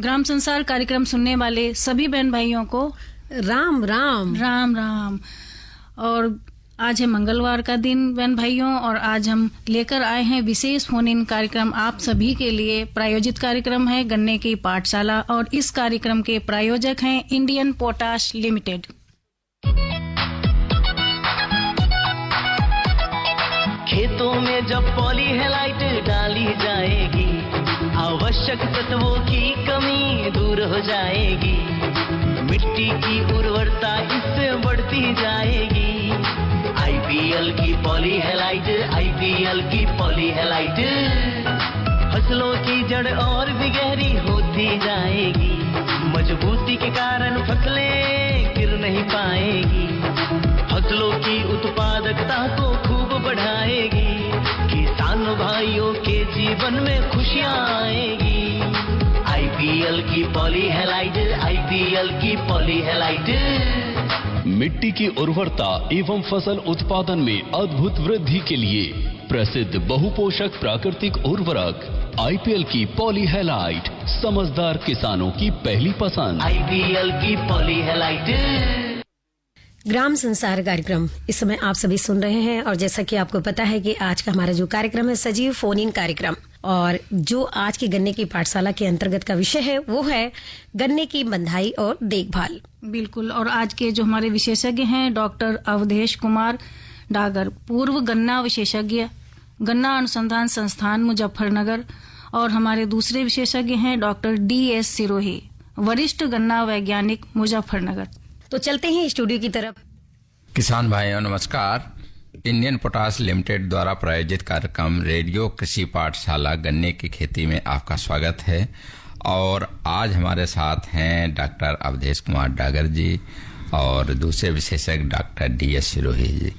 ग्राम संसार कार्यक्रम सुनने वाले सभी बहन भाइयों को राम राम। राम राम। और आज है मंगलवार का दिन बहन भाइयों, और आज हम लेकर आए हैं विशेष फोन इन कार्यक्रम आप सभी के लिए। प्रायोजित कार्यक्रम है गन्ने की पाठशाला, और इस कार्यक्रम के प्रायोजक हैं इंडियन पोटाश लिमिटेड। खेतों में जब पॉलीहेलाइट डाली जाएगी, आवश्यक तत्वों की कमी दूर हो जाएगी, मिट्टी की उर्वरता इससे बढ़ती जाएगी। आईपीएल की पॉलीहेलाइट, आईपीएल की पॉलीहेलाइट, फसलों की जड़ और भी गहरी होती जाएगी, मजबूती के कारण फसलें गिर नहीं पाएगी, फसलों की उत्पादकता को खूब बढ़ाएगी, किसान भाइयों के जीवन में खुशियां आएगी। आईपीएल की पॉलीहेलाइट, आईपीएल की पॉलीहेलाइट। मिट्टी की उर्वरता एवं फसल उत्पादन में अद्भुत वृद्धि के लिए प्रसिद्ध बहुपोषक प्राकृतिक उर्वरक आईपीएल की पॉलीहेलाइट, समझदार किसानों की पहली पसंद। आईपीएल की पॉलीहेलाइट। ग्राम संसार कार्यक्रम इस समय आप सभी सुन रहे हैं, और जैसा कि आपको पता है कि आज का हमारा जो कार्यक्रम है सजीव फोन इन कार्यक्रम, और जो आज की गन्ने की पाठशाला के अंतर्गत का विषय है वो है गन्ने की बंधाई और देखभाल। बिल्कुल। और आज के जो हमारे विशेषज्ञ हैं डॉक्टर अवधेश कुमार डागर, पूर्व गन्ना विशेषज्ञ, गन्ना अनुसंधान संस्थान मुजफ्फरनगर, और हमारे दूसरे विशेषज्ञ हैं डॉक्टर DS सिरोही, वरिष्ठ गन्ना वैज्ञानिक मुजफ्फरनगर। तो चलते हैं स्टूडियो की तरफ। किसान भाइयों नमस्कार। इंडियन पोटाश लिमिटेड द्वारा प्रायोजित कार्यक्रम रेडियो कृषि पाठशाला गन्ने की खेती में आपका स्वागत है। और आज हमारे साथ हैं डॉक्टर अवधेश कुमार डागर जी और दूसरे विशेषज्ञ डॉक्टर DS सिरोही जी।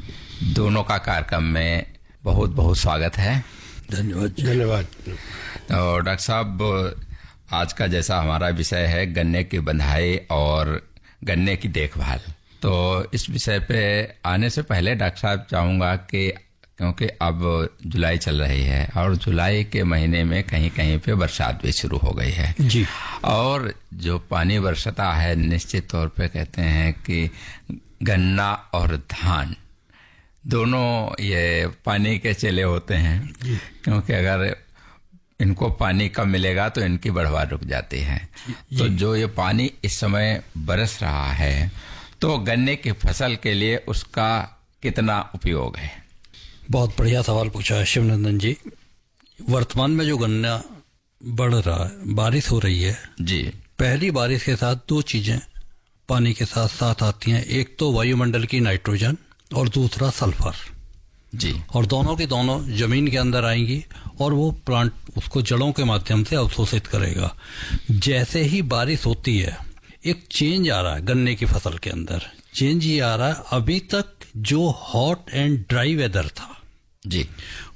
दोनों का कार्यक्रम में बहुत बहुत स्वागत है। धन्यवाद। तो डॉक्टर साहब, आज का जैसा हमारा विषय है गन्ने की बंधाई और गन्ने की देखभाल, तो इस विषय पे आने से पहले डॉक्टर साहब चाहूंगा कि क्योंकि अब जुलाई चल रही है और जुलाई के महीने में कहीं कहीं पे बरसात भी शुरू हो गई है जी, और जो पानी बरसता है निश्चित तौर पे कहते हैं कि गन्ना और धान दोनों ये पानी के चेले होते हैं, क्योंकि अगर इनको पानी कम मिलेगा तो इनकी बढ़वार रुक जाती है। तो जो ये पानी इस समय बरस रहा है तो गन्ने की फसल के लिए उसका कितना उपयोग है? बहुत बढ़िया सवाल पूछा है शिवनंदन जी। वर्तमान में जो गन्ना बढ़ रहा है, बारिश हो रही है जी, पहली बारिश के साथ दो चीजें पानी के साथ साथ आती हैं, एक तो वायुमंडल की नाइट्रोजन और दूसरा सल्फर जी, और दोनों की दोनों जमीन के अंदर आएंगी और वो प्लांट उसको जड़ों के माध्यम से अवशोषित करेगा। जैसे ही बारिश होती है एक चेंज आ रहा है गन्ने की फसल के अंदर। चेंज ये आ रहा है, अभी तक जो हॉट एंड ड्राई वेदर था जी,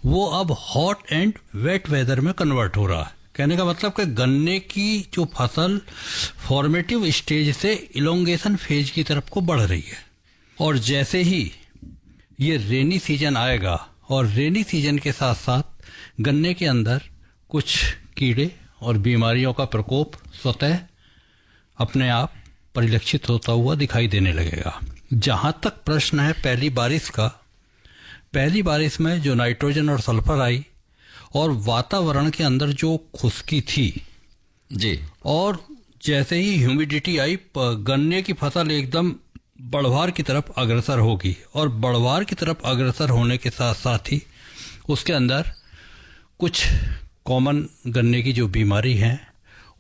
वो अब हॉट एंड वेट वेदर में कन्वर्ट हो रहा है। कहने का मतलब कि गन्ने की जो फसल फॉर्मेटिव स्टेज से इलोंगेशन फेज की तरफ को बढ़ रही है, और जैसे ही ये रेनी सीजन आएगा और रेनी सीजन के साथ साथ गन्ने के अंदर कुछ कीड़े और बीमारियों का प्रकोप स्वतः अपने आप परिलक्षित होता हुआ दिखाई देने लगेगा। जहां तक प्रश्न है पहली बारिश का, पहली बारिश में जो नाइट्रोजन और सल्फर आई और वातावरण के अंदर जो खुश्की थी जी, और जैसे ही ह्यूमिडिटी आई गन्ने की फसल एकदम बढ़वार की तरफ अग्रसर होगी, और बढ़वार की तरफ अग्रसर होने के साथ साथ ही उसके अंदर कुछ कॉमन गन्ने की जो बीमारी है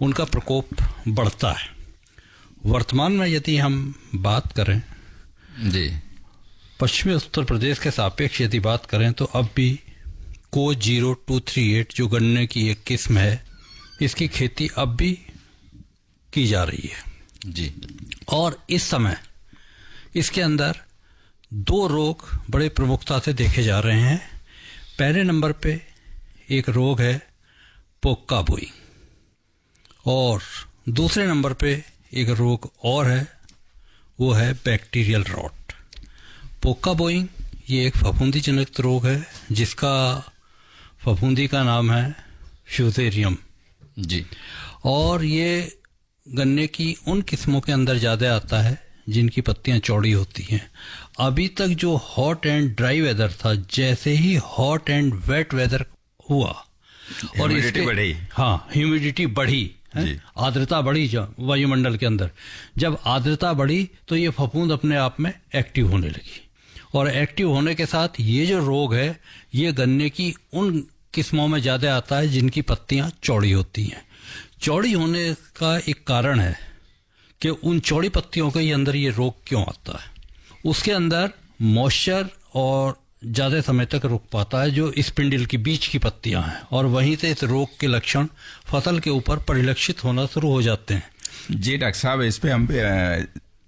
उनका प्रकोप बढ़ता है। वर्तमान में यदि हम बात करें जी, पश्चिमी उत्तर प्रदेश के सापेक्ष यदि बात करें तो अब भी को 0238 जो गन्ने की एक किस्म है, इसकी खेती अब भी की जा रही है जी, और इस समय इसके अंदर दो रोग बड़े प्रमुखता से देखे जा रहे हैं। पहले नंबर पे एक रोग है पोक्का बोई, और दूसरे नंबर पे एक रोग और है, वो है बैक्टीरियल रॉट। पोक्का बोइंग ये एक फफूंदी जनित रोग है जिसका फफूंदी का नाम है फ्यूजेरियम जी, और ये गन्ने की उन किस्मों के अंदर ज्यादा आता है जिनकी पत्तियां चौड़ी होती हैं। अभी तक जो हॉट एंड ड्राई वेदर था, जैसे ही हॉट एंड वेट वेदर हुआ और इसके बढ़ी, हाँ, ह्यूमिडिटी बढ़ी, आर्द्रता बढ़ी वायुमंडल के अंदर, जब आर्द्रता बढ़ी तो ये फफूंद अपने आप में एक्टिव होने लगी। और एक्टिव होने के साथ ये जो रोग है ये गन्ने की उन किस्मों में ज्यादा आता है जिनकी पत्तियां चौड़ी होती हैं। चौड़ी होने का एक कारण है कि उन चौड़ी पत्तियों के अंदर ये रोग क्यों आता है। उसके अंदर मॉइस्चर और ज्यादा समय तक रुक पाता है जो स्पिंडल की बीच की पत्तियां हैं, और वहीं से इस रोग के लक्षण फसल के ऊपर परिलक्षित होना शुरू हो जाते हैं। जी डॉक्टर साहब, इस पे हम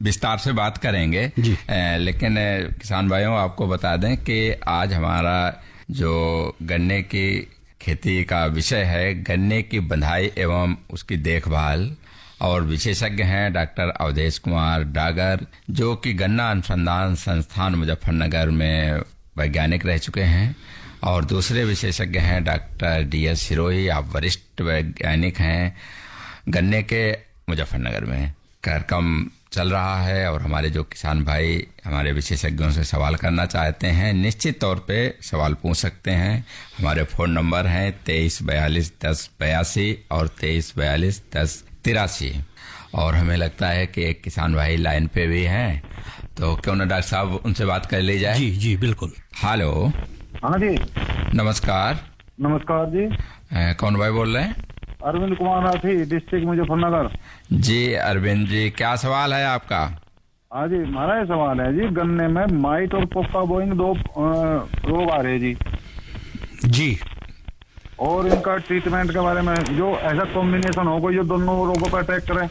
विस्तार से बात करेंगे जी। लेकिन किसान भाइयों, आपको बता दें कि आज हमारा जो गन्ने की खेती का विषय है गन्ने की बंधाई एवं उसकी देखभाल, और विशेषज्ञ हैं डॉक्टर अवधेश कुमार डागर, जो कि गन्ना अनुसंधान संस्थान मुजफ्फरनगर में वैज्ञानिक रह चुके हैं। और दूसरे विशेषज्ञ हैं डॉक्टर DS सिरोही, आप वरिष्ठ वैज्ञानिक हैं गन्ने के मुजफ्फरनगर में। कार्यक्रम चल रहा है और हमारे जो किसान भाई हमारे विशेषज्ञों से सवाल करना चाहते हैं, निश्चित तौर पे सवाल पूछ सकते हैं। हमारे फोन नंबर हैं 23421082 और 23421083। और हमें लगता है कि एक किसान भाई लाइन पे भी हैं, तो क्यों ना डॉक्टर साहब उनसे बात कर ली जाए। जी जी बिल्कुल। हेलो। हाँ जी, नमस्कार। नमस्कार जी। कौन भाई बोल रहे हैं? अरविंद कुमार राठी, डिस्ट्रिक्ट मुजफ्फरनगर। जी अरविंद जी, क्या सवाल है आपका? हाँ जी, हमारा ये सवाल है जी, गन्ने में माइट और पोका बोइंग दो रोग आ रहे हैं जी, और इनका ट्रीटमेंट के बारे में, जो ऐसा कॉम्बिनेशन हो कोई जो दोनों रोगों पर अटैक करे।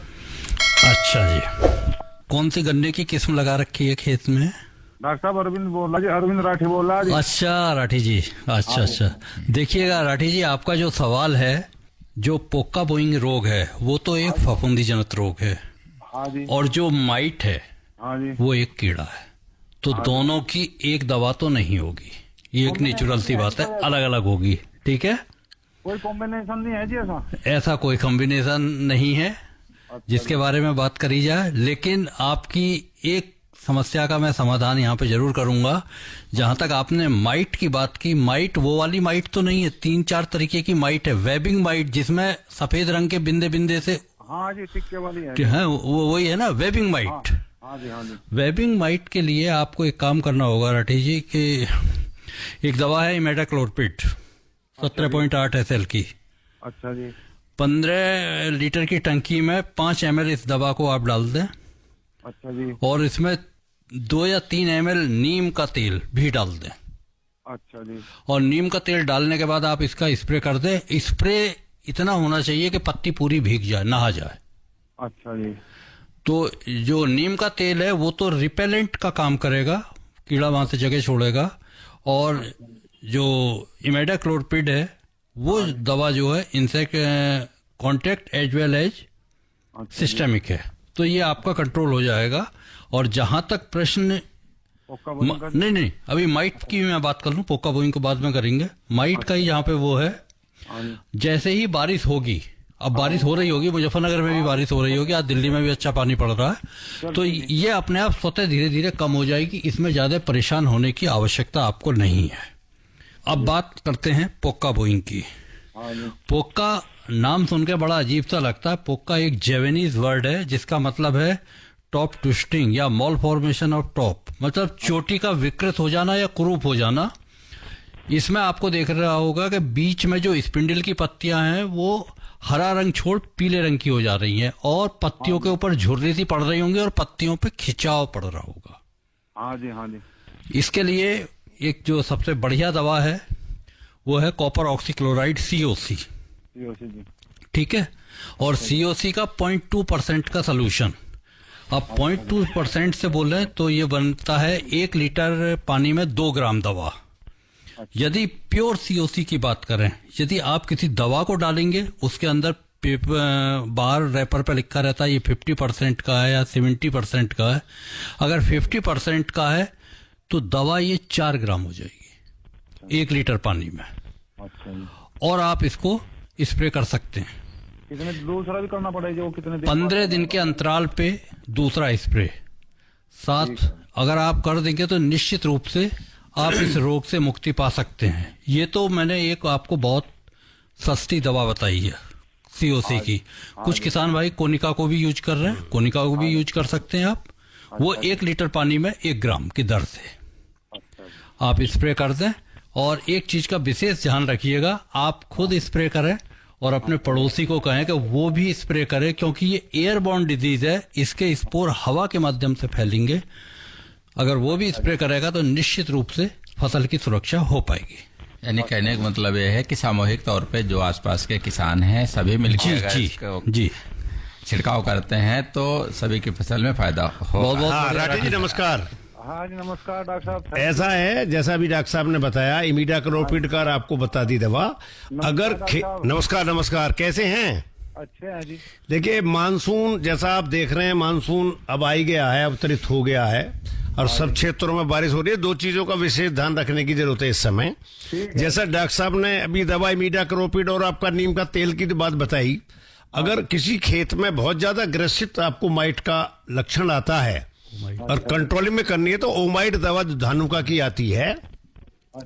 अच्छा जी, कौन सी गन्ने की किस्म लगा रखी है खेत में? डॉक्टर साहब अरविंद बोल रहा जी, अरविंद राठी बोल रहा जी। अच्छा राठी जी, अच्छा। देखिएगा राठी जी, आपका जो सवाल है, जो पोका बोइंग रोग है वो तो एक फफूंदी जनित रोग है। हाँ जी। और जो माइट है हाँ जी, वो एक कीड़ा है। तो दोनों की एक दवा तो नहीं होगी, ये एक नेचुरल सी बात है, अलग अलग होगी। ठीक है, कोई कॉम्बिनेशन नहीं है जी ऐसा? ऐसा कोई कॉम्बिनेशन नहीं है जिसके बारे में बात करी जाए। लेकिन आपकी एक समस्या का मैं समाधान यहाँ पे जरूर करूंगा। जहां तक आपने माइट की बात की, माइट वो वाली माइट तो नहीं है, 3-4 तरीके की माइट है। वेबिंग माइट, जिसमें सफेद रंग के बिंदे बिंदे से, हाँ जी, टिक्के वाली है, वो वही है ना वेबिंग माइट। हाँ जी, हाँ जी। वेबिंग माइट के लिए आपको एक काम करना होगा राठी जी, कि एक दवा है इमेडाक्लोरपिड 17.8 SL की। अच्छा जी। 15 लीटर की टंकी में 5 ml इस दवा को आप डाल दें। अच्छा जी। और इसमें 2 या 3 ml नीम का तेल भी डाल दें। अच्छा जी। और नीम का तेल डालने के बाद आप इसका स्प्रे कर दें। स्प्रे इतना होना चाहिए कि पत्ती पूरी भीग जाए, नहा जाए। अच्छा जी। तो जो नीम का तेल है वो तो रिपेलेंट का काम करेगा, कीड़ा वहां से जगह छोड़ेगा। और जो इमेडाक्लोरपिड है वो दवा जो है insect contact as well as systemic है, तो ये आपका कंट्रोल हो जाएगा। और जहां तक प्रश्न नहीं, अभी माइट की मैं बात कर लूं, पोका बोइंग को बाद में करेंगे। माइट का ही यहाँ पे वो है, जैसे ही बारिश होगी, अब बारिश हो रही होगी, मुजफ्फरनगर में भी बारिश हो रही होगी, आज दिल्ली में भी अच्छा पानी पड़ रहा है, तो ये अपने आप स्वतः धीरे धीरे कम हो जाएगी। इसमें ज्यादा परेशान होने की आवश्यकता आपको नहीं है। अब बात करते हैं पोका बोइंग की। पोका नाम सुन के बड़ा अजीब सा लगता है। पोका एक जैवनीज वर्ड है जिसका मतलब है टॉप ट्विस्टिंग या मॉल फॉर्मेशन ऑफ टॉप, मतलब चोटी का विकृत हो जाना या कुरूप हो जाना। इसमें आपको देख रहा होगा कि बीच में जो स्पिंडल की पत्तियां हैं वो हरा रंग छोड़ पीले रंग की हो जा रही हैं, और पत्तियों के ऊपर झुर्री सी पड़ रही होंगी और पत्तियों पे खिंचाव पड़ रहा होगा। हाँ जी, हाँ जी। इसके लिए एक जो सबसे बढ़िया दवा है वो है कॉपर ऑक्सीक्लोराइड COC। ठीक है, और COC का 0.2% का सोल्यूशन। अब 0.2% से बोले तो ये बनता है 1 लीटर पानी में 2 ग्राम दवा। यदि प्योर COC की बात करें, यदि आप किसी दवा को डालेंगे, उसके अंदर बाहर रैपर पे लिखा रहता है ये 50% का है या 70% का है। अगर 50% का है तो दवा ये 4 ग्राम हो जाएगी 1 लीटर पानी में। और आप इसको स्प्रे कर सकते हैं। कितने दूसरा भी करना पड़ेगा, वो कितने दिन 15 दिन के अंतराल पे दूसरा स्प्रे साथ अगर आप कर देंगे तो निश्चित रूप से आप इस रोग से मुक्ति पा सकते हैं। ये तो मैंने एक आपको बहुत सस्ती दवा बताई है सीओसी की। कुछ किसान भाई कोनिका को भी यूज कर रहे हैं, कोनिका को भी यूज कर सकते हैं आप। वो 1 लीटर पानी में 1 ग्राम की दर से आप स्प्रे कर दें। और एक चीज का विशेष ध्यान रखिएगा, आप खुद स्प्रे करें और अपने पड़ोसी को कहें कि वो भी स्प्रे करे, क्योंकि ये एयरबॉर्न डिजीज है, इसके स्पोर हवा के माध्यम से फैलेंगे। अगर वो भी स्प्रे करेगा तो निश्चित रूप से फसल की सुरक्षा हो पाएगी। यानी कहने का मतलब ये है कि सामूहिक तौर पे जो आसपास के किसान हैं सभी मिलकर अगर इसको छिड़काव करते हैं तो सभी की फसल में फायदा हो। बहुत बहुत हाँ, राकेश जी नमस्कार। हाँ जी नमस्कार डॉक्टर साहब। ऐसा है जैसा अभी डॉक्टर साहब ने बताया, इमिडाक्लोपिड का आपको बता दी दवा। अगर नमस्कार, कैसे हैं? अच्छे हैं जी। देखिए मानसून जैसा आप देख रहे हैं, मानसून अब आ ही गया है, अवतरित हो गया है और सब क्षेत्रों में बारिश हो रही है। 2 चीजों का विशेष ध्यान रखने की जरूरत है इस समय। जैसा डॉक्टर साहब ने अभी दवा इमिडाक्लोपिड और आपका नीम का तेल की जो बात बताई, अगर किसी खेत में बहुत ज्यादा ग्रसित आपको माइट का लक्षण आता है और कंट्रोलिंग में करनी है तो ओमाइट दवा जो धानुका की आती है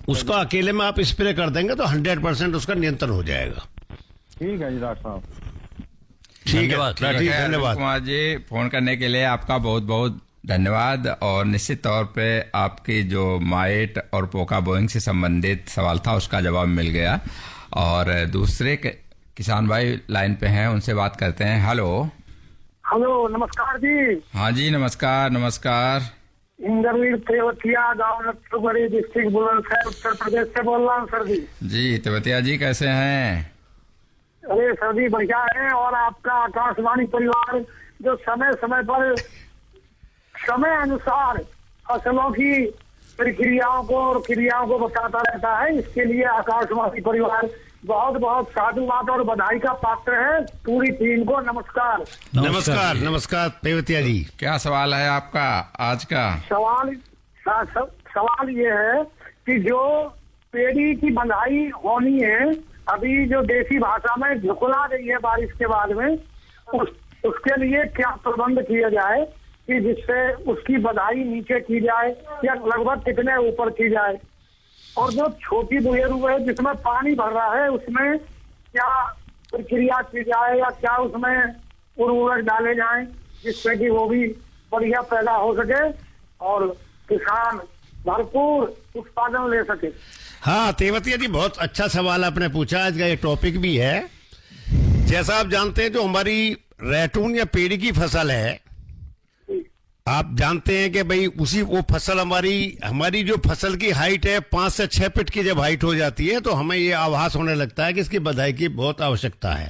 उसका अकेले में आप स्प्रे कर देंगे तो 100% उसका नियंत्रण हो जाएगा। ठीक है जी डॉक्टर साहब। ठीक है, धन्यवाद कुमार जी। फोन करने के लिए आपका बहुत बहुत धन्यवाद। और निश्चित तौर पे आपकी जो माइट और पोका बोइंग से संबंधित सवाल था उसका जवाब मिल गया। और दूसरे किसान भाई लाइन पे हैं, उनसे बात करते हैं। हेलो नमस्कार जी। हाँ जी नमस्कार। इंद्रवीर तेवतिया, गाँव नक्सलबाड़ी, डिस्ट्रिक्ट बुलंदशहर, उत्तर प्रदेश से बोल रहा हूँ सर जी। जी तेवतिया जी कैसे हैं? अरे सर जी बढ़िया है। और आपका आकाशवाणी परिवार जो समय समय पर समय अनुसार फसलों की प्रक्रियाओं को और क्रियाओं को बताता रहता है, इसके लिए आकाशवाणी परिवार बहुत बहुत साधुवाद और बधाई का पात्र है। पूरी टीम को नमस्कार। नमस्कार तेवतिया जी। क्या सवाल है आपका आज का? सवाल ये है कि जो पेड़ी की बंधाई होनी है, अभी जो देसी भाषा में झुकला रही है बारिश के बाद में, उसके लिए क्या प्रबंध किया जाए कि जिससे उसकी बंधाई नीचे की जाए या लगभग कितने ऊपर की जाए? और जो छोटी बुएरू है जिसमें पानी भर रहा है उसमें क्या प्रक्रिया की जाए या क्या उसमें उर्वरक डाले जाएं जिससे कि वो भी बढ़िया पैदा हो सके और किसान भरपूर उत्पादन ले सके? हाँ तेवतिया जी, बहुत अच्छा सवाल आपने पूछा। आज का ये टॉपिक भी है। जैसा आप जानते हैं जो हमारी रैटून या पेड़ी की फसल है, आप जानते हैं कि भाई उसी वो फसल हमारी जो फसल की हाइट है 5 से 6 फीट की जब हाइट हो जाती है तो हमें ये आभास होने लगता है कि इसकी बधाई की बहुत आवश्यकता है।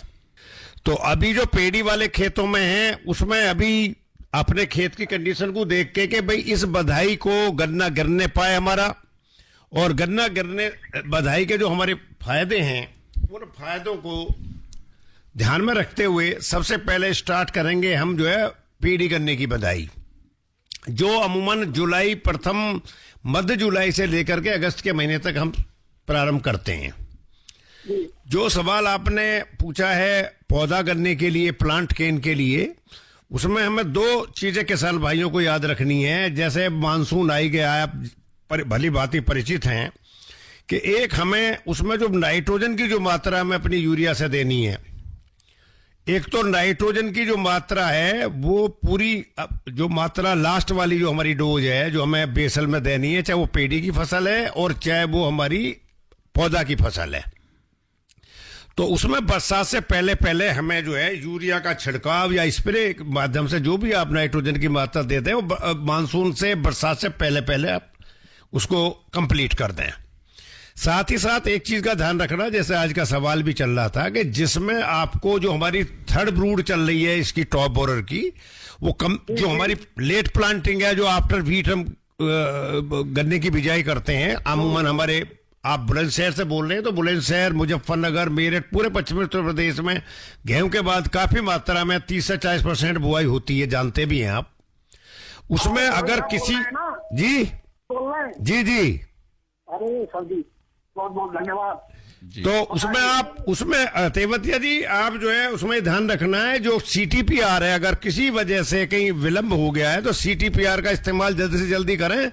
तो अभी जो पेड़ी वाले खेतों में है उसमें अभी अपने खेत की कंडीशन को देख के कि भाई इस बधाई को गन्ना गिरने पाए हमारा, और गन्ना गिरने बधाई के जो हमारे फायदे हैं उन फायदों को ध्यान में रखते हुए सबसे पहले स्टार्ट करेंगे हम जो है पेड़ी गन्ने की बधाई, जो अमूमन जुलाई प्रथम मध्य जुलाई से लेकर के अगस्त के महीने तक हम प्रारंभ करते हैं। जो सवाल आपने पूछा है पौधा करने के लिए, प्लांट केन के लिए, उसमें हमें 2 चीजें किसान भाइयों को याद रखनी है। जैसे मानसून आ ही गया है, आप भली भांति परिचित हैं कि एक हमें उसमें जो नाइट्रोजन की जो मात्रा हमें अपनी यूरिया से देनी है, एक तो नाइट्रोजन की जो मात्रा है वो पूरी जो मात्रा लास्ट वाली जो हमारी डोज है जो हमें बेसल में देनी है, चाहे वो पेड़ी की फसल है और चाहे वो हमारी पौधा की फसल है, तो उसमें बरसात से पहले हमें जो है यूरिया का छिड़काव या स्प्रे के माध्यम से जो भी आप नाइट्रोजन की मात्रा देते हैं वो मानसून से बरसात से पहले आप उसको कंप्लीट कर दें। साथ ही साथ एक चीज का ध्यान रखना, जैसे आज का सवाल भी चल रहा था कि जिसमें आपको जो हमारी थर्ड ब्रूड चल रही है इसकी टॉप बोरर की, वो जो हमारी लेट प्लांटिंग है, जो आफ्टर व्हीट हम गन्ने की बिजाई करते हैं, अमूमन हमारे, आप बुलंदशहर से बोल रहे हैं तो बुलंदशहर, मुजफ्फरनगर, मेरठ, पूरे पश्चिमी उत्तर प्रदेश में गेहूं के बाद काफी मात्रा में 30 से 40% बुआई होती है, जानते भी हैं आप। उसमें अगर किसी जी। अरे सर जी बहुत बहुत धन्यवाद। तो उसमें तेवतिया जी आप जो है उसमें ध्यान रखना है, जो CTPR है अगर किसी वजह से कहीं विलंब हो गया है तो CTPR का इस्तेमाल जल्दी से जल्दी करें,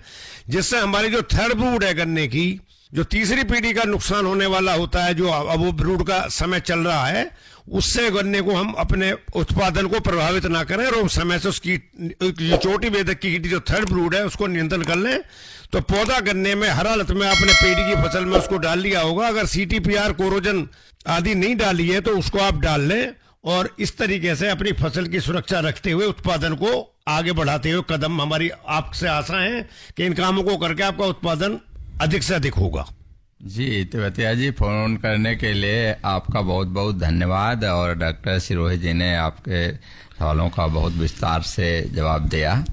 जिससे हमारी जो थर्ड ब्रूड है गन्ने की, जो तीसरी पीढ़ी का नुकसान होने वाला होता है, जो अब वो ब्रूड का समय चल रहा है, उससे गन्ने को हम अपने उत्पादन को प्रभावित ना करें और समय से उसकी चोटी बेधक की जो थर्ड ब्रूड है उसको नियंत्रण कर लें। तो पौधा गन्ने में हर हालत में आपने पेड़ी की फसल में उसको डाल लिया होगा, अगर CTPR कोरोजन आदि नहीं डाली है तो उसको आप डाल लें और इस तरीके से अपनी फसल की सुरक्षा रखते हुए उत्पादन को आगे बढ़ाते हुए कदम हमारी आपसे आशा है कि इन कामों को करके आपका उत्पादन अधिक से अधिक होगा। जी तेवतिया जी, फोन करने के लिए आपका बहुत बहुत धन्यवाद और डॉक्टर सिरोही जी ने आपके सवालों का बहुत विस्तार से जवाब दिया।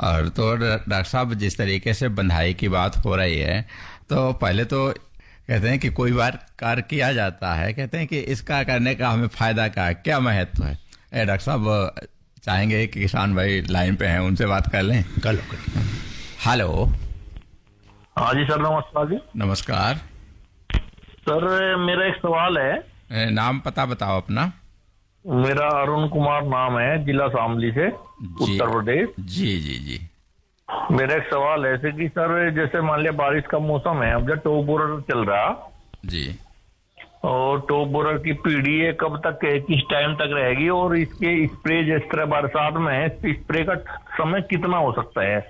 और तो डॉक्टर साहब, जिस तरीके से बंधाई की बात हो रही है, तो पहले तो कहते हैं कि कोई बार कार्य किया जाता है, कहते हैं कि इसका करने का हमें फायदा क्या महत्व है। डॉक्टर साहब चाहेंगे कि किसान भाई लाइन पे हैं, उनसे बात कर लें। हेलो। हाँ जी सर, नमस्कार जी। नमस्कार सर, मेरा एक सवाल है। नाम पता बताओ अपना। मेरा अरुण कुमार नाम है, जिला शामली से, उत्तर प्रदेश। जी जी जी। मेरा एक सवाल है कि सर, जैसे मान लिया बारिश का मौसम है, अब जब टॉप बोरर चल रहा जी, और टॉप बोरर की पीढ़ी है कब तक, किस टाइम तक रहेगी, और इसके स्प्रे जिस तरह बरसात में है, स्प्रे का समय कितना हो सकता है,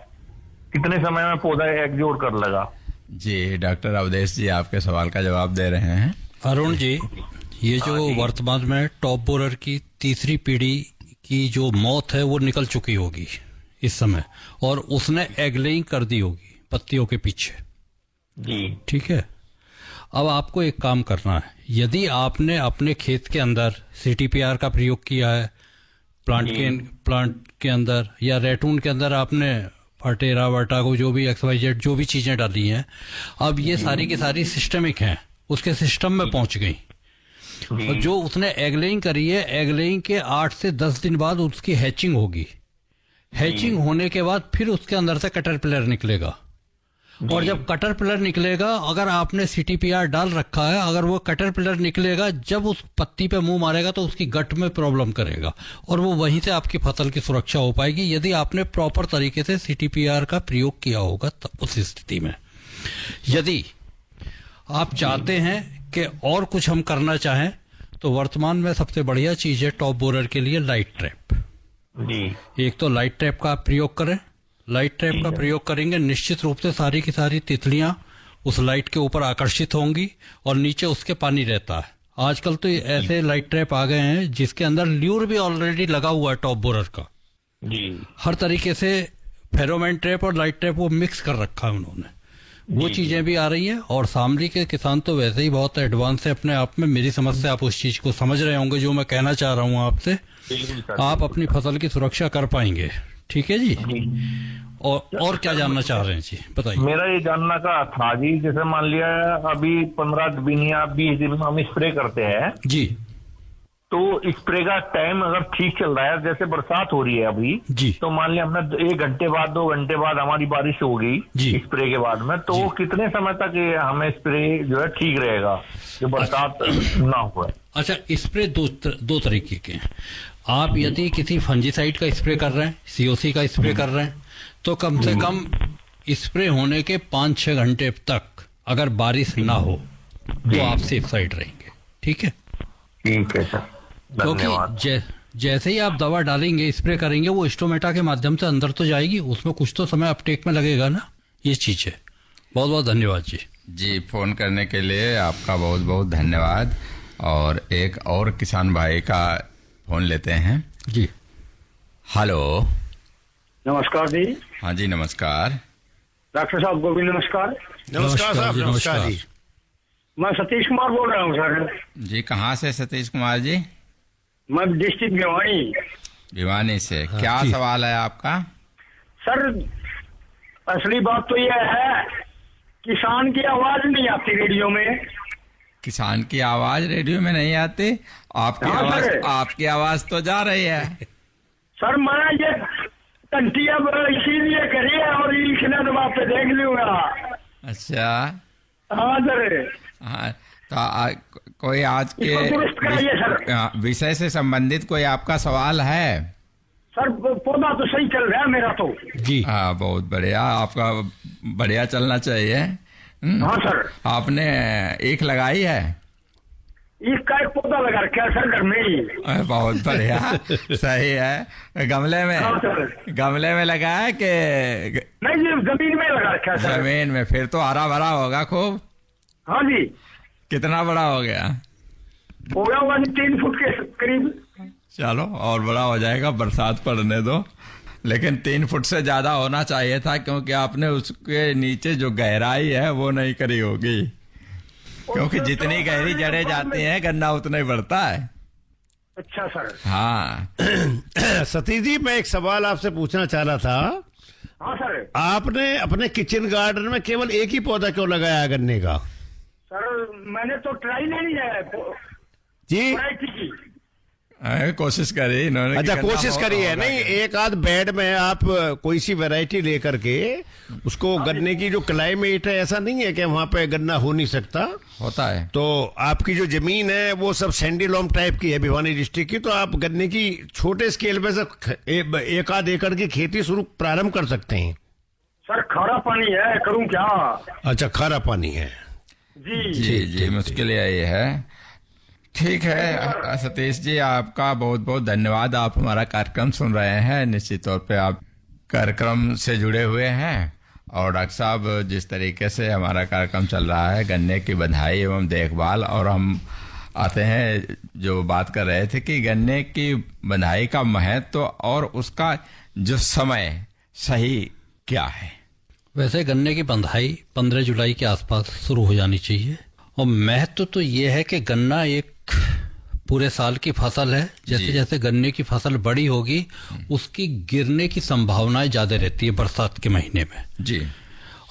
कितने समय में पौधा एग्जोर कर लगा? जी, डॉक्टर अवधेश जी आपके सवाल का जवाब दे रहे हैं। अरुण जी, ये जो वर्तमान में टॉप बोरर की तीसरी पीढ़ी की जो मौत है वो निकल चुकी होगी इस समय, और उसने एगलेइंग कर दी होगी पत्तियों के पीछे जी। ठीक है। अब आपको एक काम करना है, यदि आपने अपने खेत के अंदर CTPR का प्रयोग किया है, प्लांट के अंदर या रेटून के अंदर आपने फटेरा वर्टागो जो भी XYZ जो भी चीजें डाली हैं, अब ये सारी की सारी सिस्टमिक हैं, उसके सिस्टम में पहुंच गई। और जो उसने एगलेइंग करी है, एगलेइंग के 8 से 10 दिन बाद उसकी हैचिंग होगी। हैचिंग होने के बाद फिर उसके अंदर से कैटरपिलर निकलेगा, और जब कैटरपिलर निकलेगा, अगर आपने CTPR डाल रखा है, अगर वो कैटरपिलर निकलेगा, जब उस पत्ती पे मुंह मारेगा तो उसकी गट में प्रॉब्लम करेगा, और वो वहीं से आपकी फसल की सुरक्षा हो पाएगी, यदि आपने प्रॉपर तरीके से CTPR का प्रयोग किया होगा। तब उस स्थिति में यदि आप चाहते हैं कि और कुछ हम करना चाहें, तो वर्तमान में सबसे बढ़िया चीज है टॉप बोरर के लिए लाइट ट्रैप जी। एक तो लाइट ट्रैप का प्रयोग करें। लाइट ट्रैप का प्रयोग करेंगे, निश्चित रूप से सारी की सारी तितलियां उस लाइट के ऊपर आकर्षित होंगी और नीचे उसके पानी रहता है। आजकल तो ऐसे लाइट ट्रैप आ गए हैं जिसके अंदर ल्यूर भी ऑलरेडी लगा हुआ है टॉप बोरर का जी। हर तरीके से फेरोमोन ट्रैप और लाइट ट्रैप वो मिक्स कर रखा है उन्होंने, वो चीजें भी आ रही हैं। और शामली के किसान तो वैसे ही बहुत एडवांस है अपने आप में। मेरी समझ से आप उस चीज को समझ रहे होंगे जो मैं कहना चाह रहा हूँ आपसे। आप अपनी फसल की सुरक्षा कर पाएंगे। ठीक है जी। और क्या जानना चाह रहे हैं जी, बताइए। मेरा ये जानना का था जी, जैसे मान लिया अभी 15 दिन या 20 दिन में हम स्प्रे करते हैं जी, तो स्प्रे का टाइम अगर ठीक चल रहा है, जैसे बरसात हो रही है अभी जी, तो मान लिया हमने 1 घंटे बाद 2 घंटे बाद हमारी बारिश होगी स्प्रे के बाद में, तो कितने समय तक हमें स्प्रे जो है ठीक रहेगा जो बरसात ना हो? अच्छा, स्प्रे दो तरीके के हैं। आप यदि किसी फंजीसाइड का स्प्रे कर रहे हैं, COC का स्प्रे कर रहे हैं, तो कम से कम स्प्रे होने के 5-6 घंटे तक अगर बारिश ना हो तो आप सेफ साइड रहेंगे। ठीक है, ठीक है सर, क्योंकि जैसे ही आप दवा डालेंगे, स्प्रे करेंगे, वो स्टोमेटा के माध्यम से अंदर तो जाएगी, उसमें कुछ तो समय अपटेक में लगेगा ना, ये चीज है। बहुत बहुत धन्यवाद जी। जी, फोन करने के लिए आपका बहुत बहुत धन्यवाद। और एक और किसान भाई का फोन लेते हैं जी। हेलो। नमस्कार जी। हाँ जी, नमस्कार। डॉक्टर साहब को भी नमस्कार। नमस्कार साहब, नमस्कार जी। मैं सतीश कुमार बोल रहा हूँ सर। जी, कहाँ से सतीश कुमार जी? मैं डिस्ट्रिक्ट भिवानी से। हाँ, क्या सवाल है आपका? सर, असली बात तो यह है, किसान की आवाज नहीं आती रेडियो में। किसान की आवाज रेडियो में नहीं आती? आपकी आवाज तो जा रही है सर। मैं ये घंटी अब इसीलिए करी है और इसने तो बात पे देख लूंगा। अच्छा, हाँ सर। हाँ, कोई आज के विषय से संबंधित कोई आपका सवाल है? सर पौधा तो सही चल रहा है मेरा तो। जी हाँ, बहुत बढ़िया, आपका बढ़िया चलना चाहिए। हाँ सर। आपने ईख लगाई है? ईख का एक पौधा लगा रखा है सर घर में ही। बहुत बढ़िया, सही है। गमले में? हाँ सर। गमले में लगा है कि नहीं जी, जमीन में लगा रखा है सर। जमीन में? फिर तो हरा भरा होगा खूब। हाँ जी। कितना बड़ा हो गया? हो गया होगा 3 फुट के करीब। चलो, और बड़ा हो जाएगा, बरसात पड़ने दो। लेकिन 3 फुट से ज्यादा होना चाहिए था, क्योंकि आपने उसके नीचे जो गहराई है वो नहीं करी होगी, क्योंकि जितनी गहरी जड़ें जाती हैं गन्ना उतना ही बढ़ता है। अच्छा सर। हाँ। सतीश जी, मैं एक सवाल आपसे पूछना चाह रहा था। हाँ सर। आपने अपने किचन गार्डन में केवल एक ही पौधा क्यों लगाया गन्ने का? सर मैंने तो ट्राई नहीं है जी। की। कोशिश करी इन्होंने। अच्छा, कोशिश करी है। नहीं, एक आध बेड में आप कोई सी वैरायटी लेकर के उसको, गन्ने की जो क्लाइमेट है ऐसा नहीं है कि वहाँ पे गन्ना हो नहीं सकता, होता है। तो आपकी जो जमीन है वो सब सैंडीलॉम टाइप की है भिवानी डिस्ट्रिक्ट की, तो आप गन्ने की छोटे स्केल पे से एक आध एकड़ की खेती शुरू प्रारंभ कर सकते हैं। सर खारा पानी है, करूँ क्या? अच्छा, खारा पानी है। जी जी जी, मुश्किल यही है। ठीक है सतीश जी, आपका बहुत बहुत धन्यवाद। आप हमारा कार्यक्रम सुन रहे हैं, निश्चित तौर पे आप कार्यक्रम से जुड़े हुए हैं। और डॉक्टर साहब, जिस तरीके से हमारा कार्यक्रम चल रहा है गन्ने की बधाई एवं देखभाल, और हम आते हैं जो बात कर रहे थे कि गन्ने की बधाई का महत्व और उसका जो समय सही क्या है। वैसे गन्ने की बंधाई 15 जुलाई के आसपास शुरू हो जानी चाहिए। और महत्व तो ये है कि गन्ना एक पूरे साल की फसल है। जैसे जैसे गन्ने की फसल बड़ी होगी उसकी गिरने की संभावनाएं ज्यादा रहती है बरसात के महीने में जी,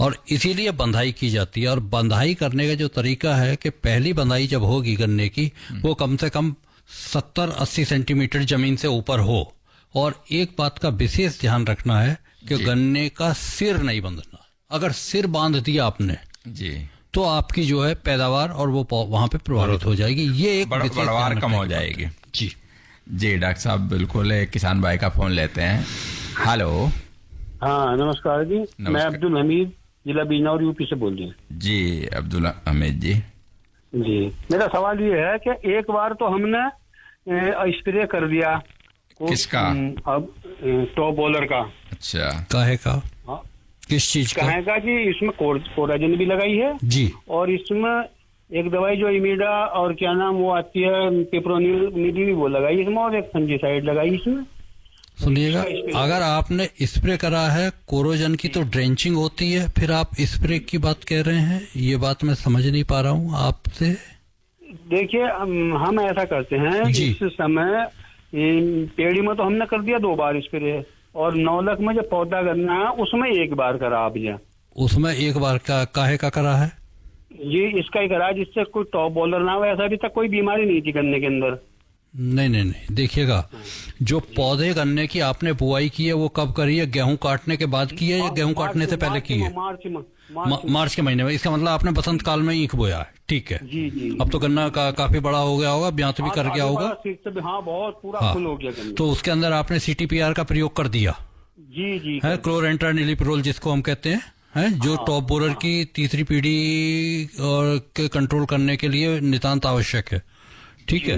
और इसीलिए बंधाई की जाती है। और बंधाई करने का जो तरीका है कि पहली बंधाई जब होगी गन्ने की, वो कम से कम 70-80 सेंटीमीटर जमीन से ऊपर हो। और एक बात का विशेष ध्यान रखना है कि गन्ने का सिर नहीं बांधना। अगर सिर बांध दिया आपने जी, तो आपकी जो है पैदावार और वो वहां पे प्रभावित हो जाएगी। ये एक पैदावार कम हो जाएगी। जी जी डॉक्टर साहब, बिल्कुल। एक किसान भाई का फोन लेते हैं। हेलो। हाँ नमस्कार जी। नमस्कार। मैं अब्दुल हमीद, जिला बिजनौर, यूपी से बोल रही हूँ। जी अब्दुल हमीद जी। जी, मेरा सवाल ये है कि एक बार तो हमने स्प्रे कर दिया। किसका? अब टॉप बॉलर का। अच्छा, काहे का? हाँ। किस चीज का? कहेगा जी, इसमें कोराजन भी लगाई है जी, और इसमें एक दवाई जो इमीडा और क्या नाम वो आती है पिप्रोनिल भी वो लगाई इसमें, और एक फंजीसाइड लगाई इसमें। सुनिएगा, अगर आपने स्प्रे करा है कोरोजन की तो ड्रेंचिंग होती है, फिर आप स्प्रे की बात कह रहे हैं, ये बात मैं समझ नहीं पा रहा हूँ आपसे। देखिए हम ऐसा करते हैं, इस समय पेड़ी में तो हमने कर दिया 2 बार स्प्रे, और 9 लाख में जो पौधा करना है उसमें 1 बार करा आप जी। उसमें 1 बार का काहे का करा है? ये इसका ही करा जिससे कोई टॉप बॉलर ना हो। ऐसा अभी तक कोई बीमारी नहीं थी गन्ने के अंदर। नहीं, देखिएगा, जो पौधे गन्ने की आपने बुआई की है वो कब करी है? गेहूं काटने के बाद की है या गेहूं काटने से पहले की है? मार्च के महीने में। इसका मतलब आपने बसंत काल में ईख बोया है। ठीक है जी। अब तो गन्ना काफी बड़ा हो गया होगा, ब्यांत भी कर गया होगा। हाँ, बहुत पूरा फुल हो गया गन्ना। तो उसके अंदर आपने CTPR का प्रयोग कर दिया जी है, क्लोरेंट्रानिलिप्रोल जिसको हम कहते हैं, जो टॉप बोलर की तीसरी पीढ़ी और के कंट्रोल करने के लिए नितांत आवश्यक है। ठीक है,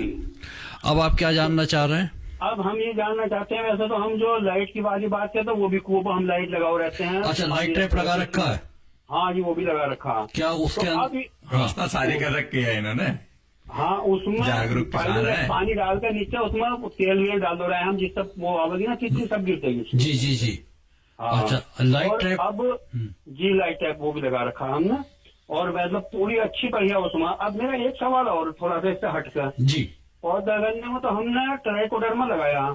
अब आप क्या जानना चाह रहे हैं? अब हम ये जानना चाहते हैं, वैसे तो हम जो लाइट की बात करते हैं तो वो भी खूब हम लाइट लगाओ रहते हैं। अच्छा, लाइट ट्रैप लगा रखा है? हाँ जी, वो भी लगा रखा। क्या उसके व्यवस्था सारी कर रखी है इन्होंने? हाँ, उसमें जागरूक किसान है। पानी डालकर नीचे उसमें तेल डाल दो रहे हैं हम, जिससे वो आवेगी ना चीज सब गिर जाएगी। जी। अच्छा, लाइट ट्रैप। अब जी लाइट ट्रैप वो भी लगा रखा हमने, और वैसे पूरी अच्छी बढ़िया उसमें। अब मेरा एक सवाल और थोड़ा सा इससे हटकर जी, पौधा गन्ने में तो हमने ट्राइकोडर्मा लगाया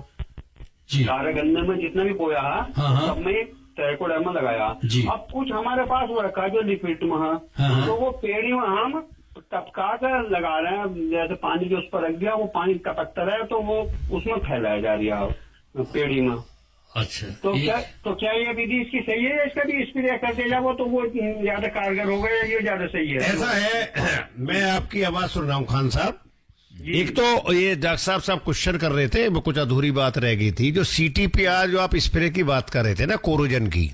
जी, सारे गन्ने में जितना भी बोया है सब में ट्राइकोडर्मा लगाया जी। अब कुछ हमारे पास वो रखा जो लिक्विड में है, तो वो पेड़ी में हम टपका कर लगा रहे हैं। जैसे पानी जो उस पर रख दिया वो पानी टपकता रहे तो वो उसमें फैलाया जा रहा है पेड़ी में। अच्छा, तो क्या ये विधि इसकी सही है या इसका भी स्प्रे करते जाओ तो वो ज्यादा कारगर होगा या ये ज्यादा सही है? ऐसा है, मैं आपकी आवाज सुन रहा हूँ खान साहब। एक तो ये डॉक्टर साहब क्वेश्चन कर रहे थे, वो कुछ अधूरी बात रह गई थी। जो CTPR जो आप स्प्रे की बात कर रहे थे ना, कोरोजन की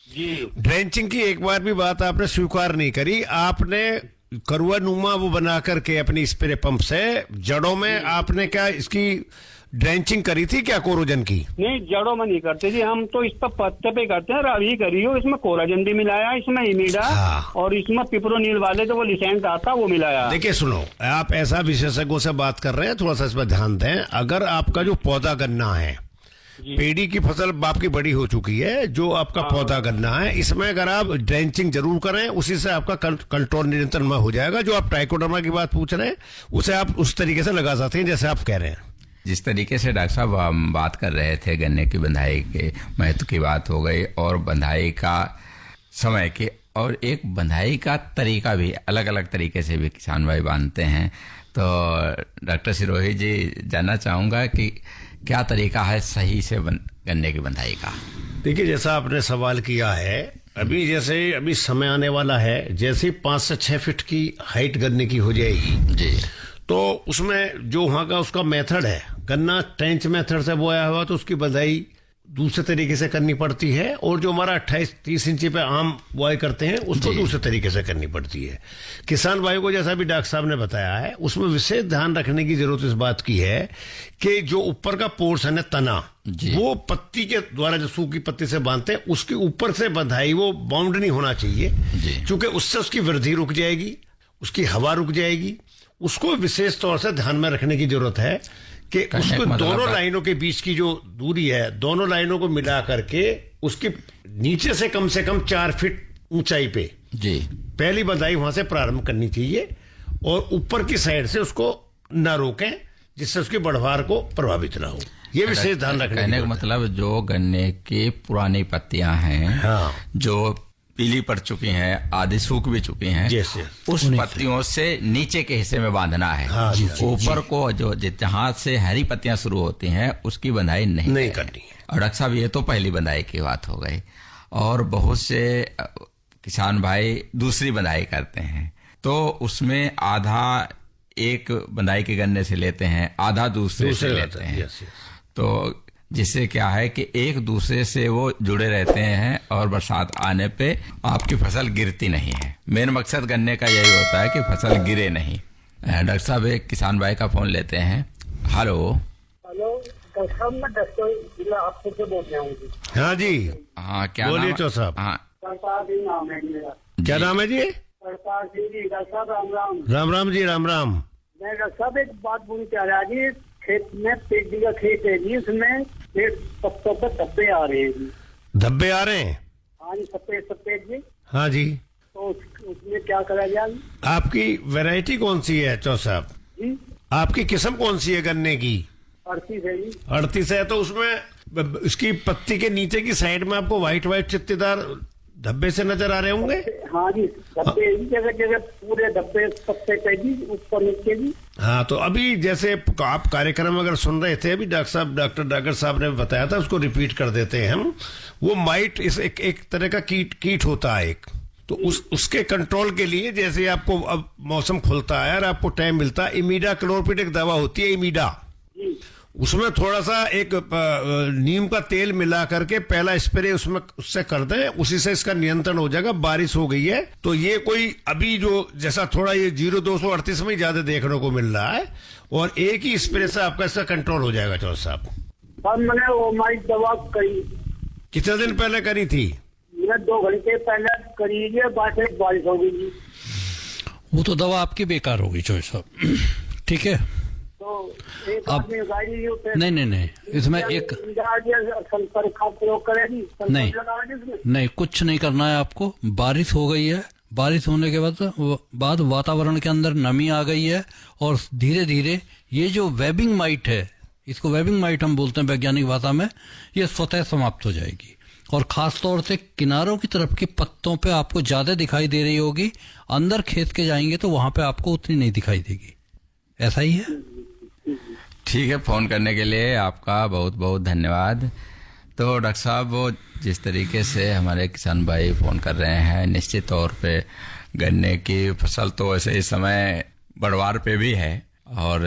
जी, ड्रेंचिंग की एक बार भी बात आपने स्वीकार नहीं करी। आपने करुआ नुमा वो बना करके अपनी स्प्रे पंप से जड़ों में आपने क्या इसकी ड्रेंचिंग करी थी क्या कोरोजन की? नहीं, जड़ों में नहीं करते जी, हम तो इस पर पत्ते पे करते हैं। अभी करी हो, इसमें कोराजन भी मिलाया, इसमें इमीडा और इसमें पिप्रोनिल वाले जो वो लिसेंट आता वो मिलाया। देखिए सुनो, आप ऐसा विशेषज्ञों से बात कर रहे हैं, थोड़ा सा इस पर ध्यान दें। अगर आपका जो पौधा गन्ना है, पेड़ी की फसल आपकी बड़ी हो चुकी है, जो आपका पौधा गन्ना है, इसमें अगर आप ड्रेंचिंग जरूर करें, उसी से आपका कंट्रोल नियंत्रण में हो जाएगा। जो आप ट्राइकोडर्मा की बात पूछ रहे हैं, उसे आप उस तरीके से लगा सकते हैं जैसे आप कह रहे हैं। जिस तरीके से डॉक्टर साहब हम बात कर रहे थे, गन्ने की बंधाई के महत्व की बात हो गई और बंधाई का समय की, और एक बंधाई का तरीका भी अलग अलग तरीके से भी किसान भाई बांधते हैं। तो डॉक्टर सिरोही जी, जानना चाहूँगा कि क्या तरीका है सही से गन्ने की बंधाई का? देखिए, जैसा आपने सवाल किया है, अभी समय आने वाला है, जैसे 5 से 6 फीट की हाइट गन्ने की हो जाएगी जी, तो उसमें जो वहाँ का उसका मेथड है, गन्ना ट्रेंच मेथड से बोया हुआ, तो उसकी बंधाई दूसरे तरीके से करनी पड़ती है। और जो हमारा 28-30 इंची पे आम बुआई करते हैं, उसको दूसरे तरीके से करनी पड़ती है। किसान भाई को जैसा भी डॉक्टर साहब ने बताया है, उसमें विशेष ध्यान रखने की जरूरत इस बात की है कि जो ऊपर का पोर्शन है, तना, वो पत्ती के द्वारा जो सूखी पत्ती से बांधते हैं, उसके ऊपर से बंधाई वो बाउंड नहीं होना चाहिए, क्योंकि उससे उसकी वृद्धि रुक जाएगी, उसकी हवा रुक जाएगी। उसको विशेष तौर से ध्यान में रखने की जरूरत है कि उसको दोनों लाइनों के बीच की जो दूरी है, दोनों लाइनों को मिला करके उसके नीचे से कम 4 फीट ऊंचाई पे जी पहली बंधाई वहां से प्रारंभ करनी चाहिए, और ऊपर की साइड से उसको न रोकें, जिससे उसकी बढ़वार को प्रभावित ना हो। ये विशेष ध्यान रखने कहने का मतलब, जो गन्ने की पुरानी पत्तियां हैं, जो पीली पड़ चुकी हैं, आधी सूख भी चुकी हैं, उस पत्तियों से नीचे के हिस्से में बांधना है। ऊपर को जो जहां से हरी पत्तियां शुरू होती हैं, उसकी बंधाई नहीं करनी है। और डॉक्टर साहब, ये तो पहली बंधाई की बात हो गई, और बहुत से किसान भाई दूसरी बंधाई करते हैं, तो उसमें आधा एक बंधाई के गन्ने से लेते हैं, आधा दूसरे से लेते हैं। तो जिससे क्या है कि एक दूसरे से वो जुड़े रहते हैं, और बरसात आने पे आपकी फसल गिरती नहीं है। मेन मकसद गन्ने का यही होता है कि फसल गिरे नहीं। डॉक्टर साहब, एक किसान भाई का फोन लेते हैं। हेलो डॉक्टर साहब, मैं जिला आपको से बोल रहा हूँ। हाँ जी, हाँ, क्या बोलिए नाम? साहब। हाँ, प्रताप जी नाम है मेरा। क्या नाम है जी? प्रताप सिंह जी। डॉक्टर साहब, राम राम। राम राम जी, राम राम। मैं डॉक्टर साहब एक बात बोलना चाह रहा जी, खेत में पेड़ी का खेत है जी, उसमें पत्तों पर धब्बे आ रहे हैं जी। धब्बे आ रहे हैं? हाँ जी, सफेद जी। हाँ जी, तो उसमें क्या करा जाए? आपकी वैरायटी कौन सी है चौ साहब जी? आपकी किस्म कौन सी है गन्ने की? 38 है जी। 38 है। तो उसमें उसकी पत्ती के नीचे की साइड में आपको व्हाइट चित्तेदार धब्बे से नजर आ रहे होंगे? हाँ जी, धब्बे जगह जगह पूरे धब्बे पत्ते पे जी, ऊपर नीचे जी। हाँ, तो अभी जैसे आप कार्यक्रम अगर सुन रहे थे, अभी डॉक्टर डागर साहब ने बताया था, उसको रिपीट कर देते हैं हम। वो माइट इस एक तरह का कीट होता है एक, तो उसके कंट्रोल के लिए, जैसे आपको अब मौसम खुलता है और आपको टाइम मिलता है, इमीडा क्लोरोपिड एक दवा होती है, इमीडा, उसमें थोड़ा सा एक नीम का तेल मिला करके पहला स्प्रे उससे कर दें, उसी से इसका नियंत्रण हो जाएगा। बारिश हो गई है तो ये कोई अभी जो जैसा थोड़ा ये 0238 में ज्यादा देखने को मिल रहा है, और एक ही स्प्रे से आपका इसका कंट्रोल हो जाएगा। चौधरी साहब, मैंने वो माइट दवा करी। कितने दिन पहले करी थी? मैंने 2 घंटे पहले करी है, बारिश हो गई जी। वो तो दवा आपकी बेकार होगी चौधरी साहब, ठीक है? तो एक आदमी नहीं, इसमें एक सल्फर का प्रयोग करेगी? नहीं, कुछ नहीं करना है आपको। बारिश हो गई है, बारिश होने के बाद वातावरण के अंदर नमी आ गई है, और धीरे धीरे ये जो वेबिंग माइट है, इसको वेबिंग माइट हम बोलते हैं वैज्ञानिक भाषा में, ये स्वतः समाप्त हो जाएगी। और खास तौर से किनारों की तरफ के पत्तों पे आपको ज्यादा दिखाई दे रही होगी, अंदर खेत के जाएंगे तो वहां पे आपको उतनी नहीं दिखाई देगी। ऐसा ही है? ठीक है, फोन करने के लिए आपका बहुत बहुत धन्यवाद। तो डॉक्टर साहब, वो जिस तरीके से हमारे किसान भाई फोन कर रहे हैं, निश्चित तौर पे गन्ने की फसल तो ऐसे इस समय बढ़वार पे भी है, और